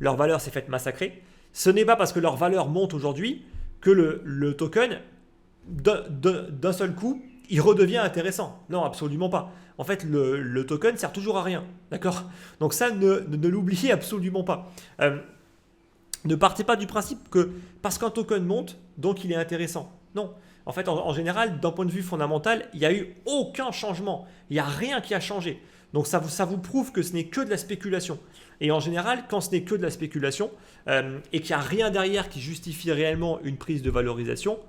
Leur valeur s'est faite massacrer. Ce n'est pas parce que leur valeur monte aujourd'hui que le token, d'un seul coup, il redevient intéressant. Non, absolument pas. En fait, le token sert toujours à rien. D'accord? Donc ça, ne l'oubliez absolument pas. Ne partez pas du principe que parce qu'un token monte, donc il est intéressant. Non. En fait, en général, d'un point de vue fondamental, il n'y a eu aucun changement. Il n'y a rien qui a changé. Donc ça vous prouve que ce n'est que de la spéculation. Et en général, quand ce n'est que de la spéculation et qu'il n'y a rien derrière qui justifie réellement une prise de valorisation,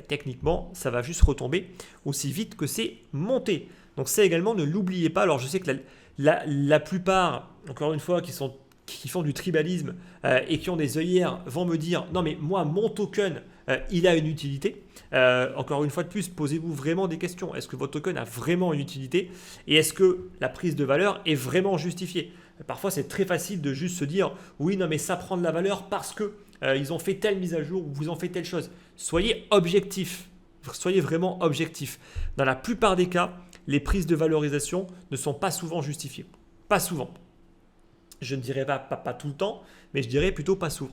techniquement, ça va juste retomber aussi vite que c'est monté. Donc ça également, ne l'oubliez pas. Alors je sais que la plupart, encore une fois, qui font du tribalisme et qui ont des œillères vont me dire « Non mais moi, mon token, il a une utilité. » Encore une fois de plus, posez-vous vraiment des questions. Est-ce que votre token a vraiment une utilité? Et est-ce que la prise de valeur est vraiment justifiée? Parfois, c'est très facile de juste se dire « Oui, non mais ça prend de la valeur parce que ils ont fait telle mise à jour ou vous ont fait telle chose. » Soyez objectif. Soyez vraiment objectif. Dans la plupart des cas, les prises de valorisation ne sont pas souvent justifiées. Pas souvent. Je ne dirais pas tout le temps, mais je dirais plutôt pas souvent.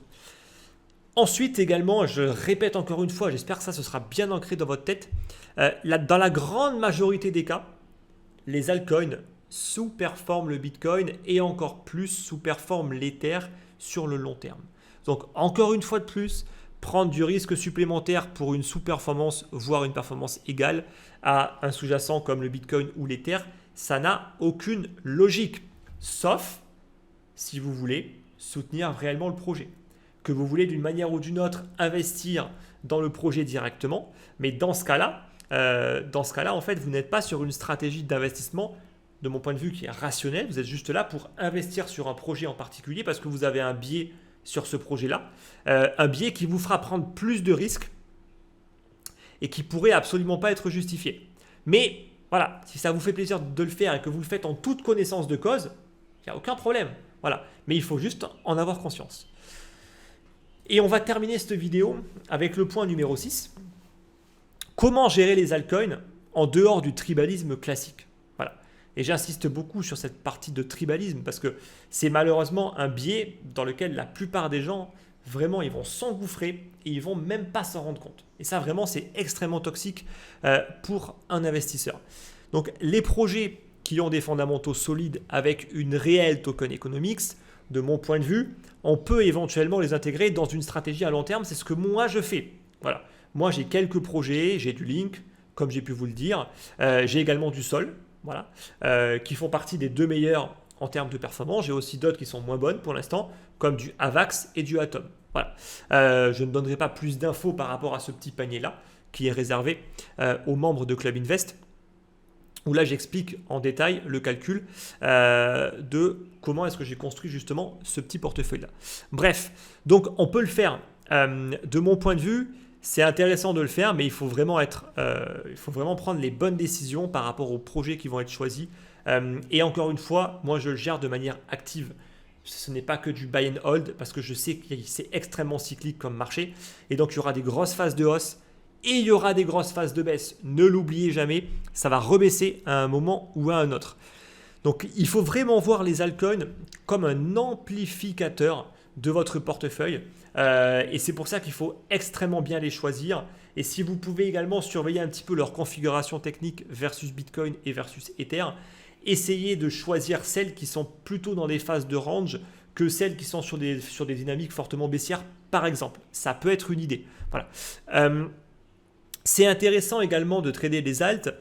Ensuite également, je répète encore une fois, j'espère que ça sera bien ancré dans votre tête, dans la grande majorité des cas, les altcoins sous-performent le Bitcoin et encore plus sous-performent l'Ether sur le long terme. Donc encore une fois de plus, prendre du risque supplémentaire pour une sous-performance, voire une performance égale à un sous-jacent comme le Bitcoin ou l'Ether, ça n'a aucune logique, sauf si vous voulez soutenir réellement le projet. Que vous voulez d'une manière ou d'une autre investir dans le projet directement, mais dans ce cas-là, en fait, vous n'êtes pas sur une stratégie d'investissement, de mon point de vue, qui est rationnelle. Vous êtes juste là pour investir sur un projet en particulier parce que vous avez un biais sur ce projet-là, un biais qui vous fera prendre plus de risques et qui pourrait absolument pas être justifié. Mais voilà, si ça vous fait plaisir de le faire et que vous le faites en toute connaissance de cause, il n'y a aucun problème. Voilà, mais il faut juste en avoir conscience. Et on va terminer cette vidéo avec le point numéro 6. Comment gérer les altcoins en dehors du tribalisme classique? Voilà. Et j'insiste beaucoup sur cette partie de tribalisme parce que c'est malheureusement un biais dans lequel la plupart des gens, vraiment, ils vont s'engouffrer et ils vont même pas s'en rendre compte. Et ça, vraiment, c'est extrêmement toxique pour un investisseur. Donc, les projets qui ont des fondamentaux solides avec une réelle token economics, de mon point de vue, on peut éventuellement les intégrer dans une stratégie à long terme. C'est ce que moi je fais. Voilà. Moi j'ai quelques projets, j'ai du Link, comme j'ai pu vous le dire. J'ai également du Sol, voilà, qui font partie des 2 meilleurs en termes de performance. J'ai aussi d'autres qui sont moins bonnes pour l'instant, comme du Avax et du Atom. Voilà. Je ne donnerai pas plus d'infos par rapport à ce petit panier-là, qui est réservé aux membres de Club Invest, où là j'explique en détail le calcul de comment est-ce que j'ai construit justement ce petit portefeuille-là. Bref, donc on peut le faire. De mon point de vue, c'est intéressant de le faire, mais il faut vraiment prendre les bonnes décisions par rapport aux projets qui vont être choisis. Et encore une fois, moi je le gère de manière active. Ce n'est pas que du buy and hold parce que je sais que c'est extrêmement cyclique comme marché. Et donc il y aura des grosses phases de hausse et il y aura des grosses phases de baisse. Ne l'oubliez jamais, ça va rebaisser à un moment ou à un autre. Donc il faut vraiment voir les altcoins comme un amplificateur de votre portefeuille. Et c'est pour ça qu'il faut extrêmement bien les choisir. Et si vous pouvez également surveiller un petit peu leur configuration technique versus Bitcoin et versus Ether, essayez de choisir celles qui sont plutôt dans des phases de range que celles qui sont sur des dynamiques fortement baissières, par exemple. Ça peut être une idée. Voilà. C'est intéressant également de trader des alts,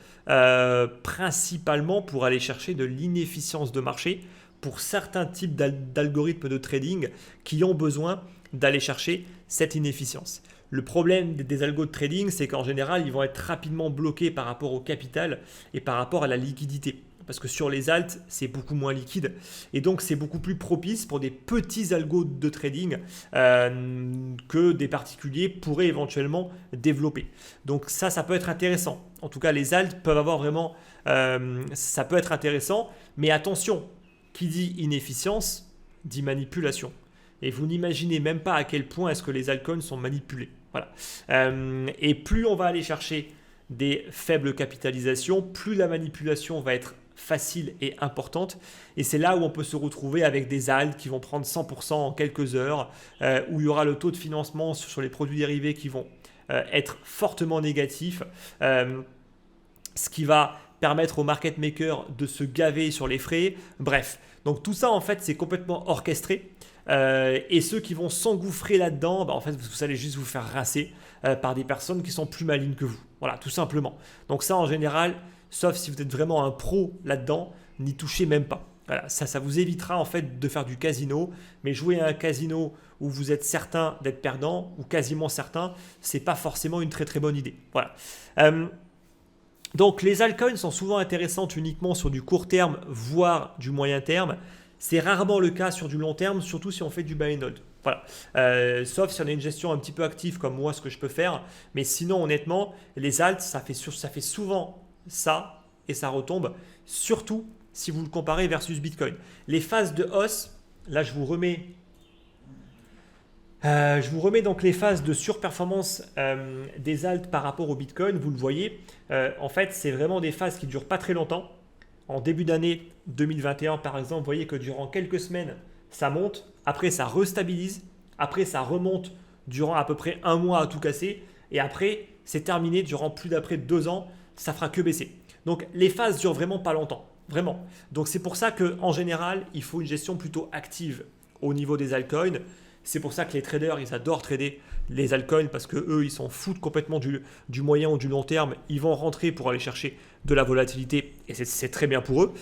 principalement pour aller chercher de l'inefficience de marché pour certains types d'algorithmes de trading qui ont besoin d'aller chercher cette inefficience. Le problème des algos de trading, c'est qu'en général, ils vont être rapidement bloqués par rapport au capital et par rapport à la liquidité. Parce que sur les alts, c'est beaucoup moins liquide. Et donc, c'est beaucoup plus propice pour des petits algos de trading que des particuliers pourraient éventuellement développer. Donc ça peut être intéressant. En tout cas, les alts peuvent avoir vraiment... ça peut être intéressant. Mais attention, qui dit inefficience, dit manipulation. Et vous n'imaginez même pas à quel point est-ce que les altcoins sont manipulés. Voilà. Et plus on va aller chercher des faibles capitalisations, plus la manipulation va être facile et importante. Et c'est là où on peut se retrouver avec des alts qui vont prendre 100% en quelques heures, où il y aura le taux de financement sur les produits dérivés qui vont être fortement négatifs, ce qui va permettre aux market makers de se gaver sur les frais. Bref, donc tout ça en fait c'est complètement orchestré. Et ceux qui vont s'engouffrer là-dedans, en fait vous allez juste vous faire rincer par des personnes qui sont plus malignes que vous. Voilà, tout simplement. Donc ça en général, sauf si vous êtes vraiment un pro là-dedans, n'y touchez même pas. Voilà, ça vous évitera en fait de faire du casino, mais jouer à un casino où vous êtes certain d'être perdant ou quasiment certain, c'est pas forcément une très très bonne idée. Voilà. Donc les altcoins sont souvent intéressantes uniquement sur du court terme, voire du moyen terme. C'est rarement le cas sur du long terme, surtout si on fait du buy and hold. Voilà. Sauf si on a une gestion un petit peu active comme moi, ce que je peux faire. Mais sinon, honnêtement, les alts, ça fait souvent ça et ça retombe, surtout si vous le comparez versus Bitcoin. Les phases de hausse, là je vous remets donc les phases de surperformance des alts par rapport au Bitcoin. Vous le voyez, en fait, c'est vraiment des phases qui ne durent pas très longtemps. En début d'année 2021, par exemple, vous voyez que durant quelques semaines, ça monte. Après, ça restabilise. Après, ça remonte durant à peu près un mois à tout casser. Et après, c'est terminé durant plus d'après 2 ans. Ça fera que baisser. Donc, les phases durent vraiment pas longtemps. Vraiment. Donc, c'est pour ça qu'en général, il faut une gestion plutôt active au niveau des altcoins. C'est pour ça que les traders, ils adorent trader les altcoins parce qu'eux, ils s'en foutent complètement du moyen ou du long terme. Ils vont rentrer pour aller chercher de la volatilité et c'est très bien pour eux.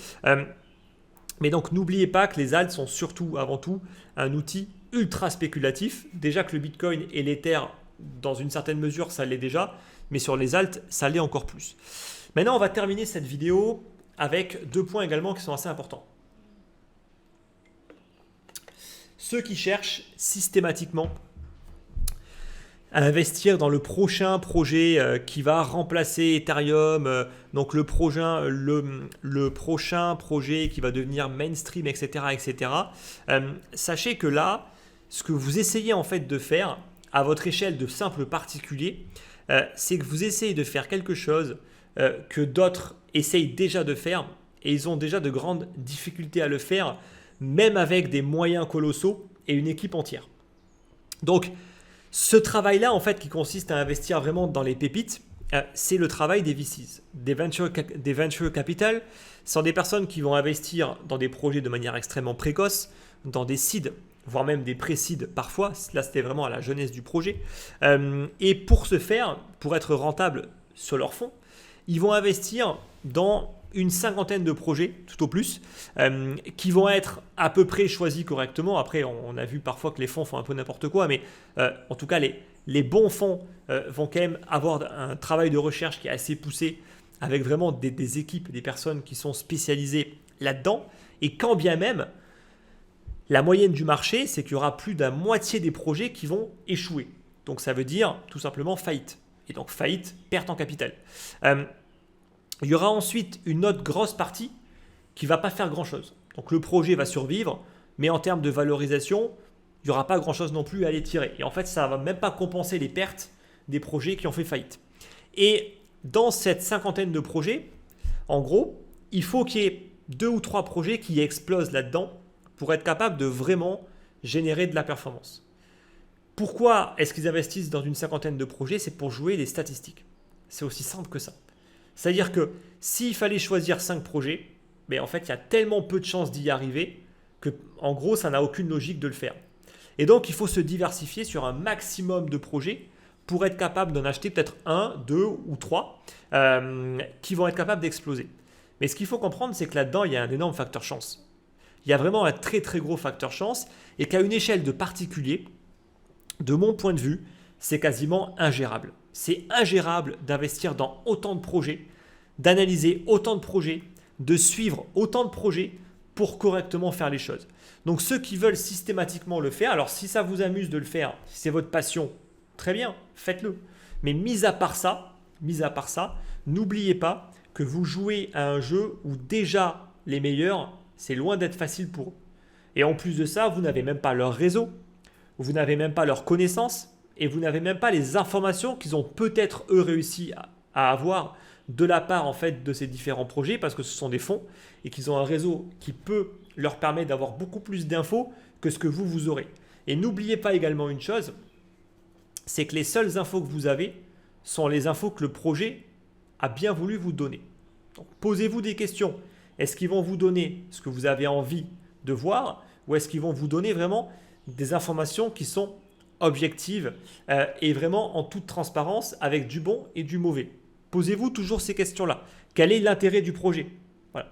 Mais donc, n'oubliez pas que les alts sont surtout, avant tout, un outil ultra spéculatif. Déjà que le Bitcoin et l'Ether, dans une certaine mesure, ça l'est déjà. Mais sur les alts, ça l'est encore plus. Maintenant, on va terminer cette vidéo avec 2 points également qui sont assez importants. Ceux qui cherchent systématiquement à investir dans le prochain projet qui va remplacer Ethereum, donc le prochain projet qui va devenir mainstream, etc. etc. Sachez que là, ce que vous essayez en fait de faire à votre échelle de simple particulier, c'est que vous essayez de faire quelque chose que d'autres essayent déjà de faire et ils ont déjà de grandes difficultés à le faire, même avec des moyens colossaux et une équipe entière. Donc, ce travail-là, en fait, qui consiste à investir vraiment dans les pépites, c'est le travail des VCs, des venture capital. Ce sont des personnes qui vont investir dans des projets de manière extrêmement précoce, dans des seeds, voire même des pré-seeds parfois. Là, c'était vraiment à la jeunesse du projet. Et pour ce faire, pour être rentable sur leur fonds, ils vont investir dans une 50aine de projets, tout au plus, qui vont être à peu près choisis correctement. Après, on a vu parfois que les fonds font un peu n'importe quoi, mais en tout cas, les bons fonds vont quand même avoir un travail de recherche qui est assez poussé, avec vraiment des équipes, des personnes qui sont spécialisées là-dedans. Et quand bien même, la moyenne du marché, c'est qu'il y aura plus de la moitié des projets qui vont échouer. Donc ça veut dire tout simplement faillite. Et donc faillite, perte en capital. Il y aura ensuite une autre grosse partie qui ne va pas faire grand-chose. Donc le projet va survivre, mais en termes de valorisation, il n'y aura pas grand-chose non plus à les tirer. Et en fait, ça ne va même pas compenser les pertes des projets qui ont fait faillite. Et dans cette cinquantaine de projets, en gros, il faut qu'il y ait 2 ou 3 projets qui explosent là-dedans pour être capable de vraiment générer de la performance. Pourquoi est-ce qu'ils investissent dans une cinquantaine de projets? C'est pour jouer les statistiques. C'est aussi simple que ça. C'est-à-dire que s'il fallait choisir 5 projets, mais en fait, il y a tellement peu de chances d'y arriver que, en gros, ça n'a aucune logique de le faire. Et donc, il faut se diversifier sur un maximum de projets pour être capable d'en acheter peut-être 1, 2 ou 3 qui vont être capables d'exploser. Mais ce qu'il faut comprendre, c'est que là-dedans, il y a un énorme facteur chance. Il y a vraiment un très très gros facteur chance et qu'à une échelle de particulier, de mon point de vue, c'est quasiment ingérable. C'est ingérable d'investir dans autant de projets, d'analyser autant de projets, de suivre autant de projets pour correctement faire les choses. Donc ceux qui veulent systématiquement le faire, alors si ça vous amuse de le faire, si c'est votre passion, très bien, faites-le. Mais mis à part ça, n'oubliez pas que vous jouez à un jeu où déjà les meilleurs, c'est loin d'être facile pour eux. Et en plus de ça, vous n'avez même pas leur réseau, vous n'avez même pas leurs connaissances et vous n'avez même pas les informations qu'ils ont peut-être eux réussi à avoir de la part en fait de ces différents projets parce que ce sont des fonds et qu'ils ont un réseau qui peut leur permettre d'avoir beaucoup plus d'infos que ce que vous aurez. Et n'oubliez pas également une chose, c'est que les seules infos que vous avez sont les infos que le projet a bien voulu vous donner. Donc, posez-vous des questions. Est-ce qu'ils vont vous donner ce que vous avez envie de voir ou est-ce qu'ils vont vous donner vraiment des informations qui sont objectives et vraiment en toute transparence avec du bon et du mauvais? Posez-vous toujours ces questions-là. Quel est l'intérêt du projet? Voilà.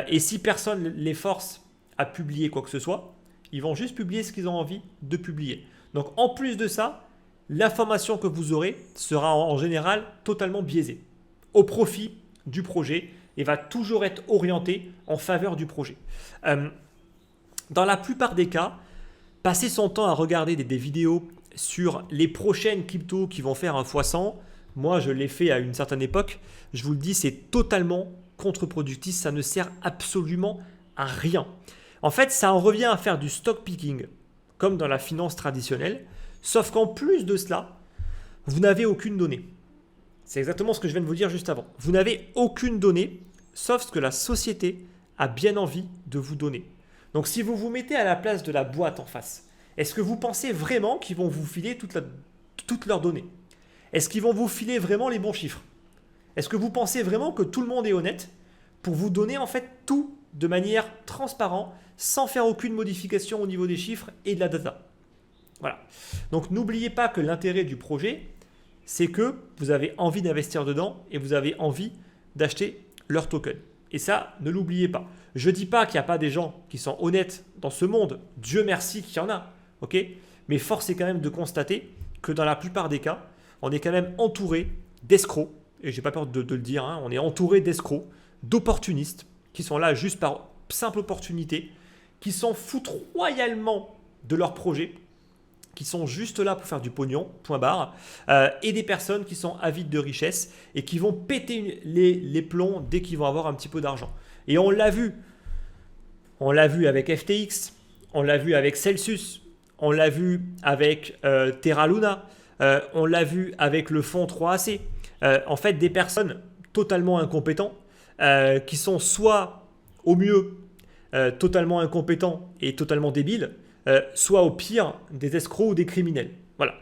Et si personne les force à publier quoi que ce soit, ils vont juste publier ce qu'ils ont envie de publier. Donc en plus de ça, l'information que vous aurez sera en général totalement biaisée au profit du projet et va toujours être orientée en faveur du projet. Dans la plupart des cas, passer son temps à regarder des vidéos sur les prochaines cryptos qui vont faire un x100, moi je l'ai fait à une certaine époque, je vous le dis, c'est totalement contre-productif, ça ne sert absolument à rien. En fait, ça en revient à faire du stock picking, comme dans la finance traditionnelle, sauf qu'en plus de cela, vous n'avez aucune donnée. C'est exactement ce que je viens de vous dire juste avant. Vous n'avez aucune donnée, sauf ce que la société a bien envie de vous donner. Donc si vous vous mettez à la place de la boîte en face, est-ce que vous pensez vraiment qu'ils vont vous filer toutes leurs données? Est-ce qu'ils vont vous filer vraiment les bons chiffres? Est-ce que vous pensez vraiment que tout le monde est honnête pour vous donner en fait tout de manière transparente, sans faire aucune modification au niveau des chiffres et de la data? Voilà. Donc n'oubliez pas que l'intérêt du projet, c'est que vous avez envie d'investir dedans et vous avez envie d'acheter leur token. Et ça, ne l'oubliez pas. Je ne dis pas qu'il n'y a pas des gens qui sont honnêtes dans ce monde. Dieu merci qu'il y en a. Okay, mais force est quand même de constater que dans la plupart des cas, on est quand même entouré d'escrocs. Et je n'ai pas peur de le dire, hein, on est entouré d'escrocs, d'opportunistes qui sont là juste par simple opportunité, qui s'en foutent royalement de leur projet, qui sont juste là pour faire du pognon, point barre, et des personnes qui sont avides de richesse et qui vont péter les plombs dès qu'ils vont avoir un petit peu d'argent. Et on l'a vu. On l'a vu avec FTX, on l'a vu avec Celsius, on l'a vu avec Terra Luna, on l'a vu avec le fonds 3AC. En fait, des personnes totalement incompétentes qui sont soit au mieux totalement incompétents et totalement débiles, soit au pire des escrocs ou des criminels. Voilà.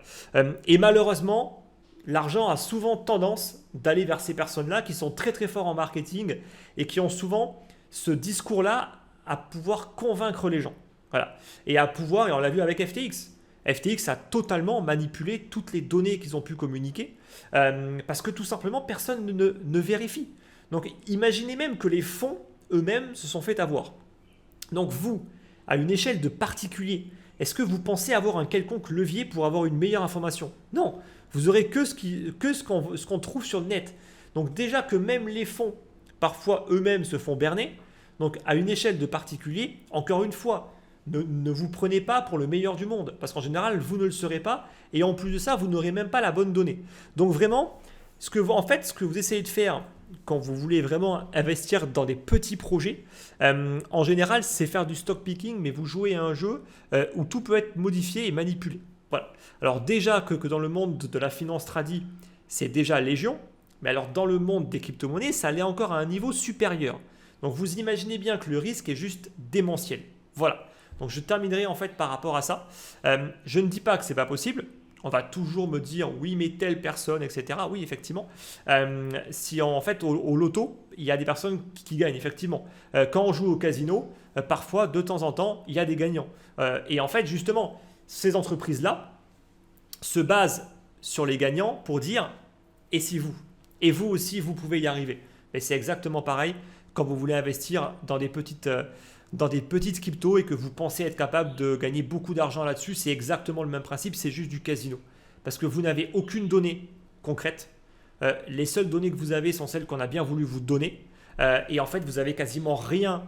Et malheureusement, l'argent a souvent tendance d'aller vers ces personnes-là qui sont très très forts en marketing et qui ont souvent ce discours-là à pouvoir convaincre les gens. Voilà. Et à pouvoir, et on l'a vu avec FTX. FTX a totalement manipulé toutes les données qu'ils ont pu communiquer parce que tout simplement personne ne vérifie. Donc imaginez même que les fonds eux-mêmes se sont fait avoir. Donc vous, à une échelle de particulier, est-ce que vous pensez avoir un quelconque levier pour avoir une meilleure information? Non, vous aurez que ce qu'on trouve sur le net. Donc déjà que même les fonds, parfois eux-mêmes se font berner, donc à une échelle de particulier, encore une fois, ne vous prenez pas pour le meilleur du monde, parce qu'en général, vous ne le serez pas, et en plus de ça, vous n'aurez même pas la bonne donnée. Donc vraiment, ce que vous essayez de faire quand vous voulez vraiment investir dans des petits projets, en général, c'est faire du stock picking, mais vous jouez à un jeu où tout peut être modifié et manipulé. Voilà. Alors déjà que dans le monde de la finance tradie, c'est déjà légion, mais alors dans le monde des crypto-monnaies, ça allait encore à un niveau supérieur. Donc vous imaginez bien que le risque est juste démentiel. Voilà. Donc je terminerai en fait par rapport à ça. Je ne dis pas que c'est pas possible. On va toujours me dire oui mais telle personne, etc. Oui effectivement. Si en fait au loto, il y a des personnes qui gagnent effectivement. Quand on joue au casino, parfois de temps en temps, il y a des gagnants. Et en fait justement, ces entreprises-là se basent sur les gagnants pour dire et si vous? Et vous aussi, vous pouvez y arriver. Et c'est exactement pareil quand vous voulez investir dans des petites cryptos et que vous pensez être capable de gagner beaucoup d'argent là-dessus, c'est exactement le même principe, c'est juste du casino. Parce que vous n'avez aucune donnée concrète. Les seules données que vous avez sont celles qu'on a bien voulu vous donner. Et en fait, vous n'avez quasiment rien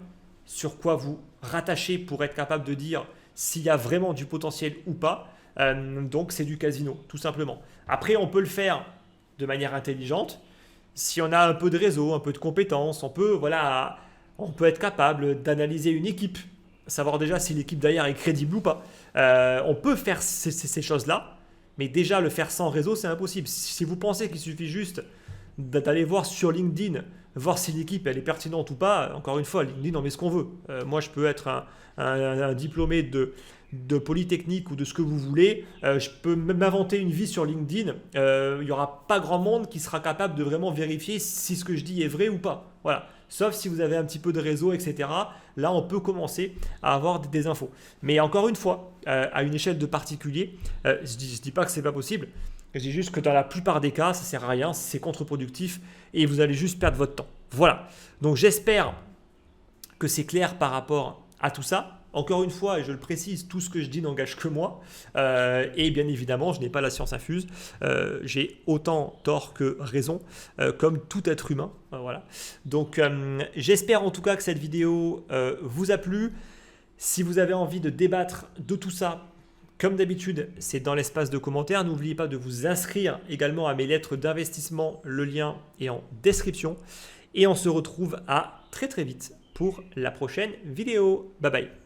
sur quoi vous rattacher pour être capable de dire s'il y a vraiment du potentiel ou pas. Donc, c'est du casino, tout simplement. Après, on peut le faire de manière intelligente. Si on a un peu de réseau, un peu de compétences, on peut être capable d'analyser une équipe, savoir déjà si l'équipe derrière est crédible ou pas. On peut faire ces choses-là, mais déjà le faire sans réseau, c'est impossible. Si vous pensez qu'il suffit juste d'aller voir sur LinkedIn, voir si l'équipe elle est pertinente ou pas, encore une fois, LinkedIn, on met ce qu'on veut. Moi, je peux être un diplômé de Polytechnique ou de ce que vous voulez, je peux m'inventer une vie sur LinkedIn, il n'y aura pas grand monde qui sera capable de vraiment vérifier si ce que je dis est vrai ou pas. Voilà. Sauf si vous avez un petit peu de réseau, etc. Là, on peut commencer à avoir des infos. Mais encore une fois, à une échelle de particulier, je ne dis pas que ce n'est pas possible, je dis juste que dans la plupart des cas, ça ne sert à rien, c'est contre-productif et vous allez juste perdre votre temps. Voilà. Donc j'espère que c'est clair par rapport à tout ça. Encore une fois, et je le précise, tout ce que je dis n'engage que moi. Et bien évidemment, je n'ai pas la science infuse. J'ai autant tort que raison, comme tout être humain. Voilà. Donc, j'espère en tout cas que cette vidéo vous a plu. Si vous avez envie de débattre de tout ça, comme d'habitude, c'est dans l'espace de commentaires. N'oubliez pas de vous inscrire également à mes lettres d'investissement. Le lien est en description. Et on se retrouve à très très vite pour la prochaine vidéo. Bye bye.